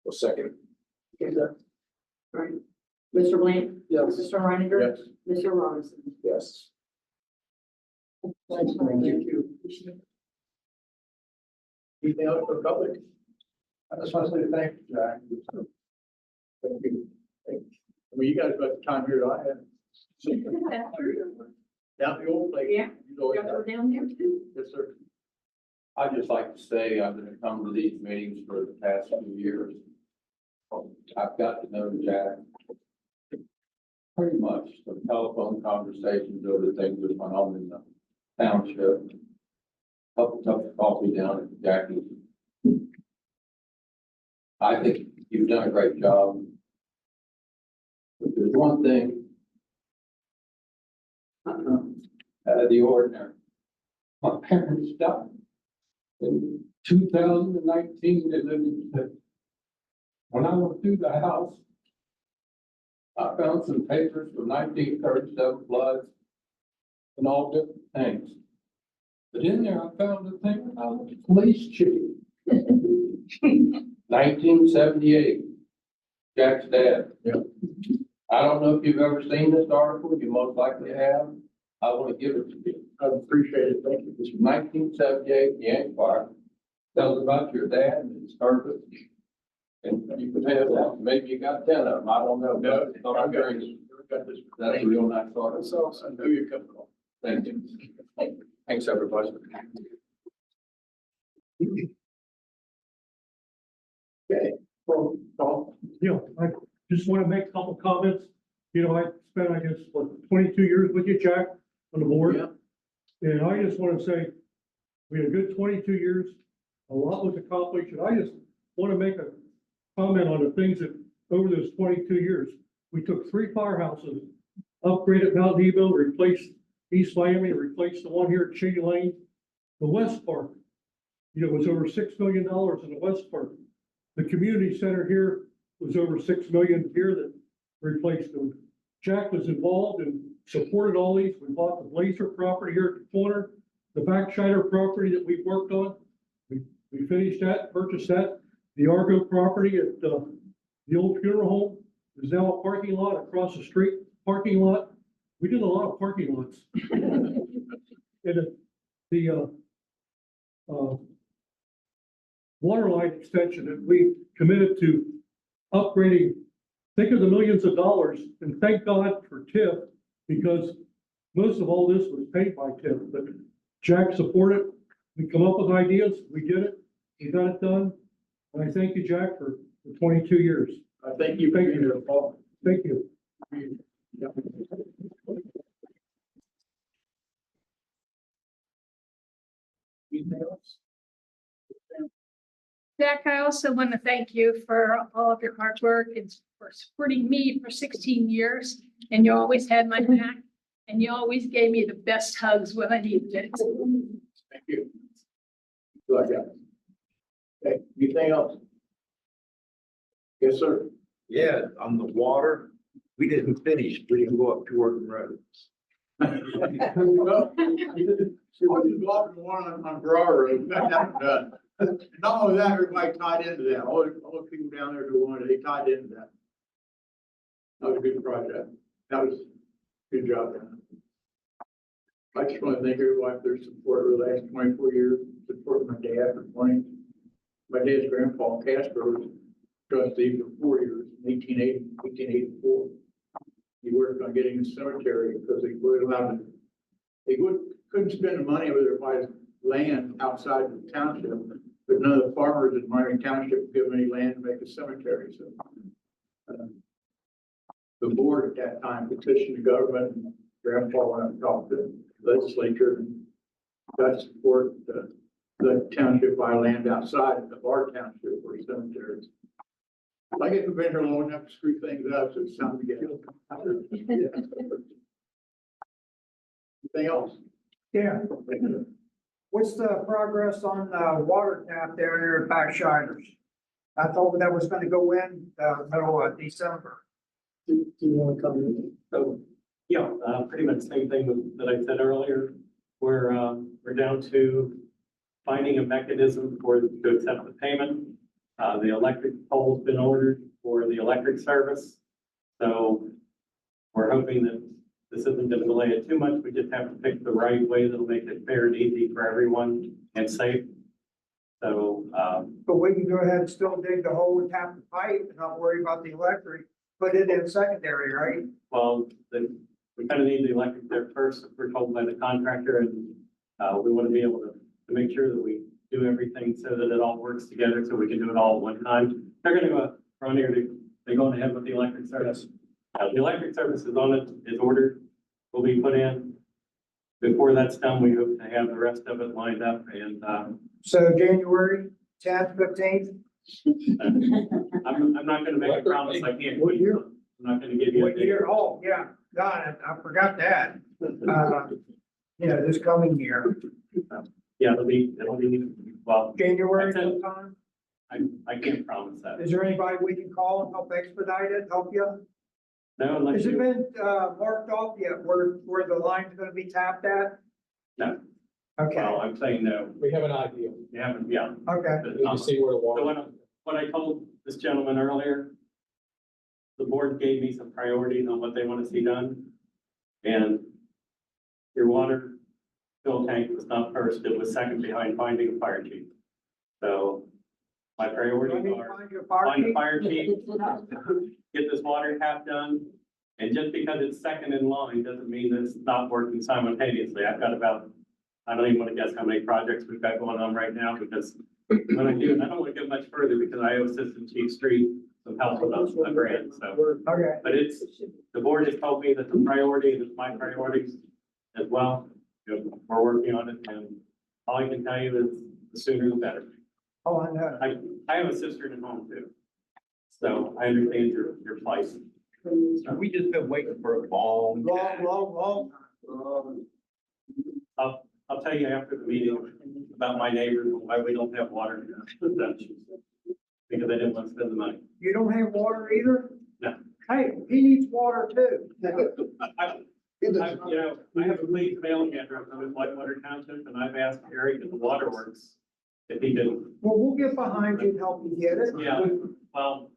Well, second. Right. Mr. Bland? Yes. Mr. Reiniger? Yes. Mr. Robinson? Yes. Thank you. Anything else for the public? I just want to say thank you, Jack. Thank you. I mean, you guys got the time here that I had. Down the old place. Yeah. You know, Y'all down there too? yes, sir. I'd just like to say I've been coming to these meetings for the past few years. I've got to know Jack pretty much from telephone conversations over things that went on in the township. Couple cups of coffee down at Jackie's. I think you've done a great job. But there's one thing out of the ordinary. My parents died in 2019. They lived in the. When I went through the house, I found some papers from 1937 floods and all different things. But in there, I found a thing about the police chief. 1978, Jack's dad. Yep. I don't know if you've ever seen this article. You most likely have. I want to give it to you. I appreciate it. Thank you. It's 1978, the Empire. Tells about your dad and his purpose. And you can have that. Maybe you got 10 of them. I don't know. No, But I'm curious. got this. That's a real nice thought. That's awesome. I know you're coming on. Thank you. Thanks, everybody. Okay. Well, Paul. Yeah, I just want to make a couple comments. You know, I spent, I guess, what, 22 years with you, Jack, on the board. Yeah. And I just want to say, we had a good 22 years. A lot was accomplished, and I just want to make a comment on the things that, over those 22 years, we took 3 firehouses, upgraded Mount Nebo, replaced East Miami, replaced the one here at Shady Lane. The West Park, you know, was over $6 million in the West Park. The community center here was over $6 million here that replaced them. Jack was involved and supported all these. We bought the Blazer property here at the corner, the Backshider property that we've worked on. We finished that, purchased that. The Argo property at the old funeral home is now a parking lot across the street, parking lot. We did a lot of parking lots. And the water line extension that we committed to upgrading, think of the millions of dollars, and thank God for TIF, because most of all this was paid by TIF, but Jack supported. We come up with ideas, we did it, we got it done. And I thank you, Jack, for 22 years. I thank you. Thank you. Here, Paul. Thank you. Yeah. Anything else? Jack, I also want to thank you for all of your hard work and for supporting me for 16 years. And you always had my back and you always gave me the best hugs when I needed it. Thank you. Good, yeah. Okay, anything else? Yes, sir. Yeah, on the water, we didn't finish. We didn't go up to Jordan Road. Well, see, what you go up the one on Brower Road, we got that done. Not only that, everybody tied into that. All the people down there who wanted, they tied into that. That was a good project. That was a good job done. I just want to thank everybody for their support over the last 24 years, supporting my dad for 20. My dad's grandpa, Casper, was trustee for 4 years, 1884. He worked on getting a cemetery because they weren't allowed to, couldn't spend the money over there by land outside the township, but none of the farmers in Miami Township would give them any land to make a cemetery, so. The board at that time petitioned the government, and grandpa went and talked to the legislature and got support the township buy land outside of our township for cemeteries. I guess we've been here long enough to screw things up, so it's time to get. Anything else? Yeah. What's the progress on the water tap down there at Backshiders? I thought that was gonna go in, middle of December. Do you want to come in? So, yeah, pretty much same thing that I said earlier. We're down to finding a mechanism to accept the payment. The electric pole's been ordered for the electric service. So we're hoping that this isn't going to delay it too much. We just have to pick the right way that'll make it fair and easy for everyone and safe. So, But we can go ahead and still dig the hole and tap the pipe and not worry about the electric, put it in secondary, right? well, we kind of need the electric there first, we're told by the contractor, and we want to be able to make sure that we do everything so that it all works together, so we can do it all at one time. They're going to go around here, they're going ahead with the electric service. The electric service is on it, is ordered, will be put in. Before that's done, we hope to have the rest of it lined up and, So January 10th, 15th? I'm not going to make a promise I can't What keep. year? I'm not going to give you a What date. year? Oh, yeah, got it. I forgot that. Yeah, this coming year, Yeah, it'll be, well, January That's it. sometime. I can't promise that. Is there anybody we can call and help expedite it, help you? No, unless Has it you, been, marked off yet where the line's gonna be tapped at? no, Okay, well, I'm saying no. We have an idea. You haven't, yeah. okay. but, We need to see where the So water. what I told this gentleman earlier, the board gave me some priorities on what they want to see done. And your water fuel tank was not first, it was second behind finding a fire chief. So my priorities are find a fire chief, get this water tap done. And just because it's second in line doesn't mean that it's not working simultaneously. I've got about, I don't even want to guess how many projects we've got going on right now because when I do, and I don't want to go much further because I owe Assistant Chief Street some help with my grant, so. Okay. But it's, the board has told me that the priority, and it's my priorities as well. You know, we're working on it, and all I can tell you is the sooner the better. Oh, I know. I have a sister at home too, so I understand your plight. We just been waiting for a long time. I'll tell you after the meeting about my neighbors, and why we don't have water. Because they didn't want to spend the money. You don't have water either? No. Hey, he needs water too. I have a police mailing address in Whitewater Township, and I've asked Eric at the Waterworks if he can. Well, we'll get behind you and help you get it. Yeah, well,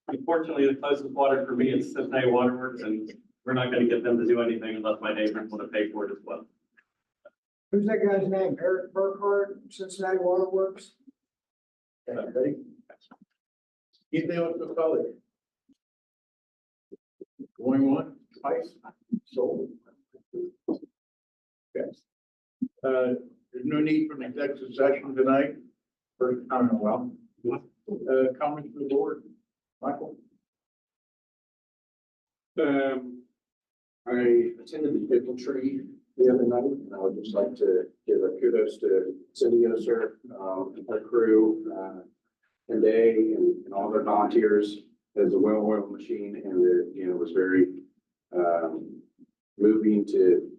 unfortunately, the closest water for me is Cincinnati Waterworks, and we're not gonna get them to do anything unless my neighbors want to pay for it as well. Who's that guy's name? Eric Burkhardt, Cincinnati Waterworks? Anything else to follow? Going on, twice, so. Yes. There's no need for an executive session tonight, first time in a while. Comments from the board, Michael? I attended the Pickle Tree the other night, and I would just like to give a kudos to Cindy Inniser, and her crew, and they and all their volunteers as a well-oiled machine, and it was very moving to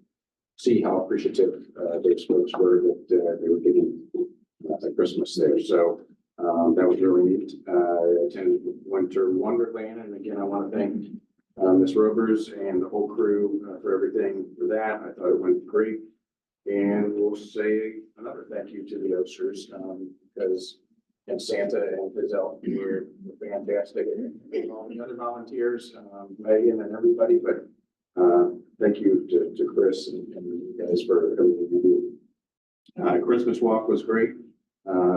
see how appreciative those folks were that they were getting Christmas there. So that was really neat. I attended Winter Wonderland, and again, I want to thank Ms. Rovers and the whole crew for everything for that. I thought it went great. And we'll say another thank you to the Oasters, because and Santa and his elf were fantastic. And all the other volunteers, Megan and everybody, but thank you to Chris and you guys for everything you do. Christmas walk was great.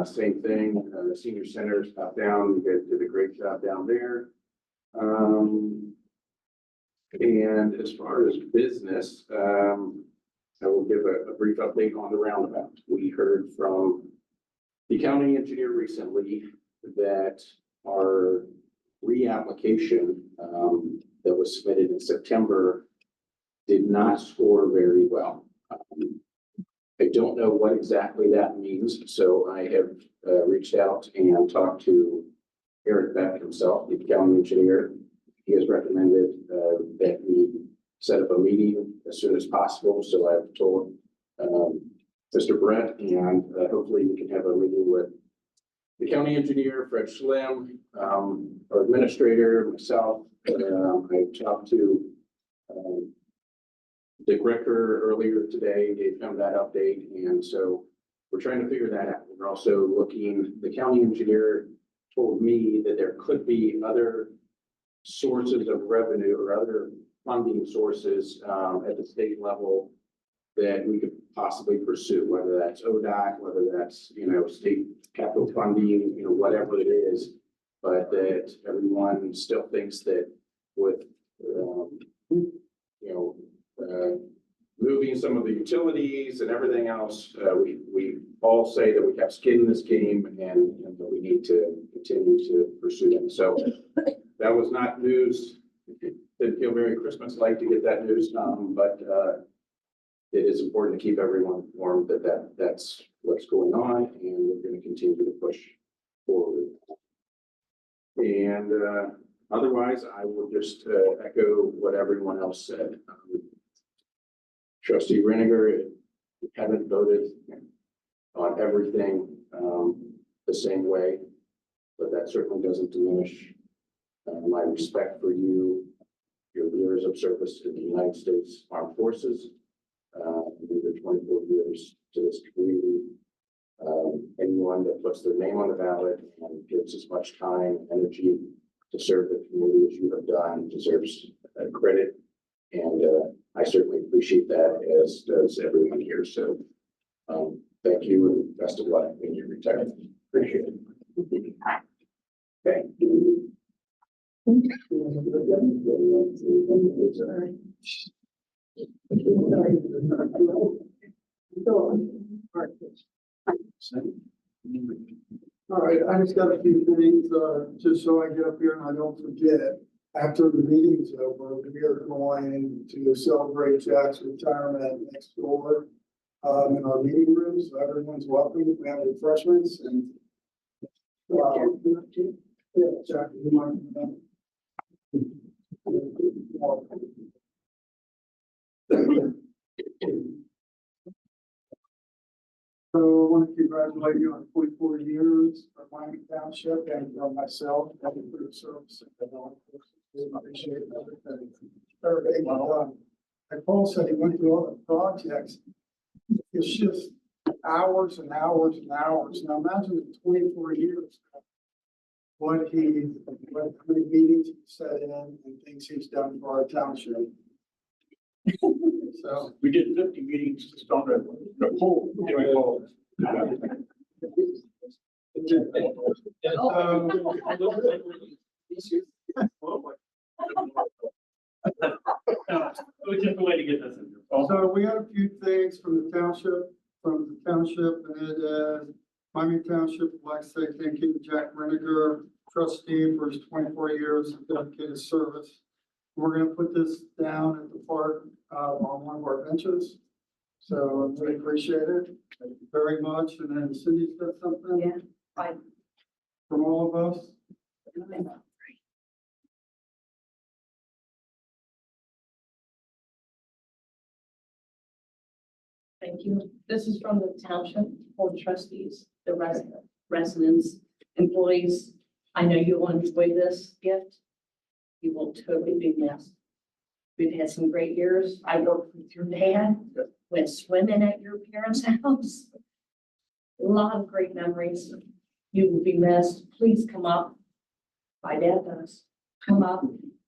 Same thing, the senior center stopped down. You guys did a great job down there. And as far as business, I will give a brief update on the roundabout. We heard from the county engineer recently that our reapplication that was submitted in September did not score very well. I don't know what exactly that means, so I have reached out and talked to Eric Beck himself, the county engineer. He has recommended that we set up a meeting as soon as possible. So I've told Mr. Brett, and hopefully we can have a meeting with the county engineer, Fred Schlim, our administrator, myself. I talked to Dick Ricker earlier today, gave him that update. And so we're trying to figure that out. We're also looking, the county engineer told me that there could be other sources of revenue or other funding sources at the state level that we could possibly pursue, whether that's ODOT, whether that's, state capital funding, whatever it is. But that everyone still thinks that with, moving some of the utilities and everything else, we all say that we have skin in this game and that we need to continue to pursue them. So that was not news. It didn't feel very Christmas-like to get that news, but it is important to keep everyone informed that that's what's going on, and we're going to continue to push forward. And otherwise, I will just echo what everyone else said. Trustee Reniger, you haven't voted on everything the same way, but that certainly doesn't diminish my respect for you, your years of service to the United States Armed Forces, your 24 years to this community. Anyone that puts their name on the ballot and gives as much time, energy to serve the community as you have done deserves credit. And I certainly appreciate that, as does everyone here. So Thank you and best of luck in your retirement. Appreciate it. Okay. All right, I just got a few things, just so I get up here and I don't forget. After the meeting's over, we are going to celebrate Jack's retirement next door, in our meeting room, so everyone's welcome. We have refreshments and. Yeah, Jack, you mind? So I want to congratulate you on 44 years of Miami Township and myself, having for the service. I appreciate everything. Everything you've done. Like Paul said, he went through all the projects. It's just hours and hours and hours. Now imagine in 24 years, how many meetings he sat in and things he's done for our township. So We did 50 meetings just on the pool. It was just a way to get this in. So we had a few things from the township, and it is Miami Township would like to say thank you to Jack Reniger, trustee, for his 24 years of dedicated service. We're gonna put this down at the park, on one of our benches. So I really appreciate it. Thank you very much. And then Cindy's got something? Yeah, fine. From all of us? Thank you. This is from the township board of trustees, the residents, employees. I know you will enjoy this gift. You will totally be missed. We've had some great years. I worked with your dad, went swimming at your parents' house. A lot of great memories. You will be missed. Please come up. My dad does. Come up,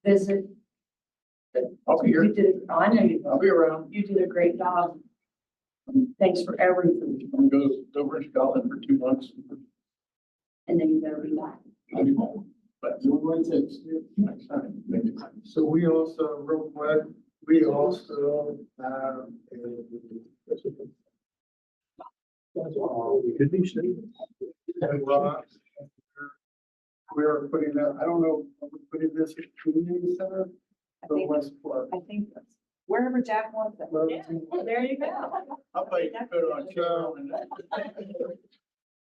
visit. I'll be here. I know you will. I'll be around. You did a great job. Thanks for everything. I'm going to go over to Scotland for 2 months. And then you better be back. I'll be home. But you're going to next time. Thank you. So we also, real quick, we also have Could be Steve. we are putting that, I don't know, are we putting this at community center? Or West Park? I think that's wherever Jack wants it. Yeah. There you go. I'll pay you to put it on show and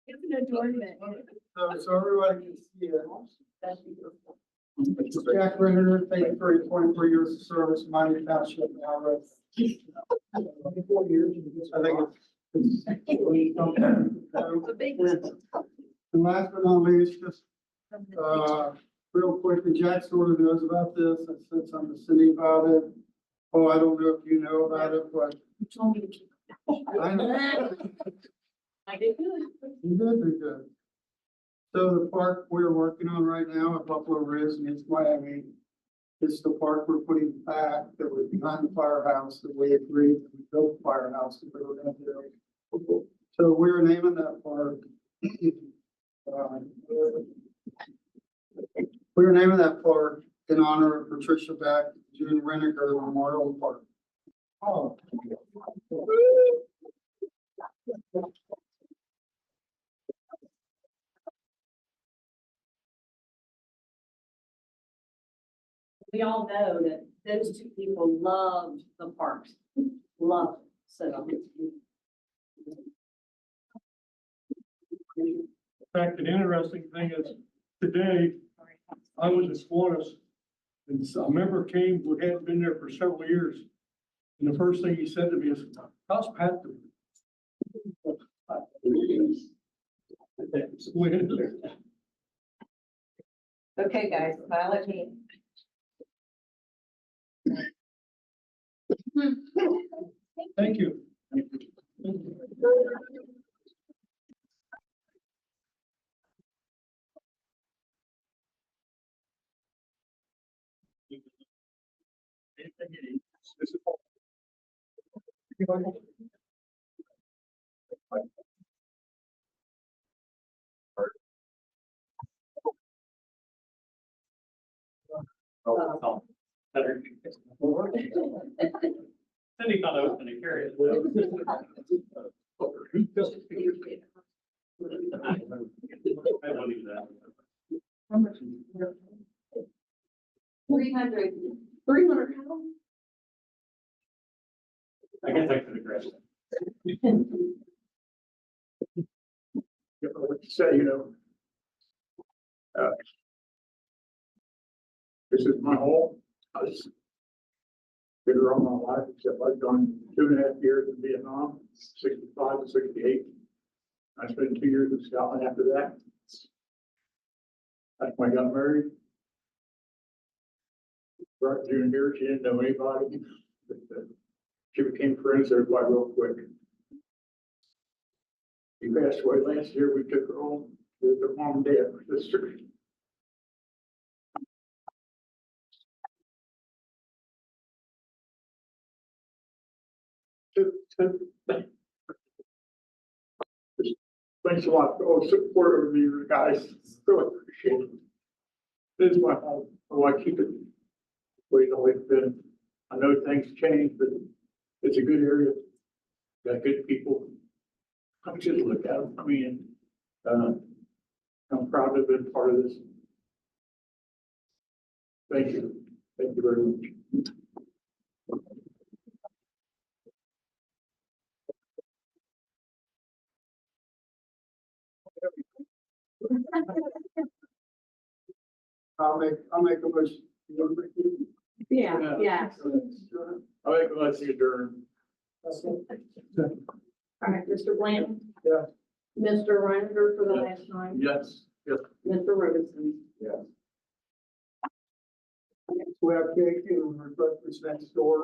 It's an adornment. So everybody can see it. That's beautiful. Jack Renner, thank you for your 24 years of service, Miami Township. I think it's. A big one. And last but not least, just, real quickly, Jack sort of knows about this. I said something to Cindy about it. Oh, I don't know if you know about it, but You told me to keep. I know. I did good. You did do good. So the park we're working on right now at Buffalo Ridge and East Miami, it's the park we're putting back that was behind the firehouse that we agreed to build the firehouse that we were gonna do. So we're naming that park. We're naming that park in honor of Patricia Beck, June Reniger Memorial Park. Oh. We all know that those two people loved the parks, loved it. So. In fact, an interesting thing is today, I was at Squatus and a member came who hadn't been there for several years. And the first thing he said to me is, how's Pat doing? Okay, guys, smile at me. Thank you. Oh, better. Cindy thought I was gonna carry it. I don't need that. 300. I guess I could have grabbed it. You know what you say, you know. This is my home. I was been around my life, except I've done 2.5 years in Vietnam, 65 to 68. I spent 2 years in Scotland after that. That's when I got married. Right, June here, she didn't know anybody. But, she became friends with everybody real quick. He passed away last year. We took her home with her mom and dad, her sister. Thanks a lot for all the support over the years, guys. Really appreciate it. This is my home. I like to keep it the way it's always been. I know things change, but it's a good area. Got good people. I just look at them. I mean, I'm proud to have been part of this. Thank you. Thank you very much. I'll make a motion. Yeah. I'll make a motion adjourn. All right, Mr. Bland? Yeah. Mr. Reiner for the last time? Yes, yes. Mr. Robinson? Yes. We have cake and we're breakfast next door.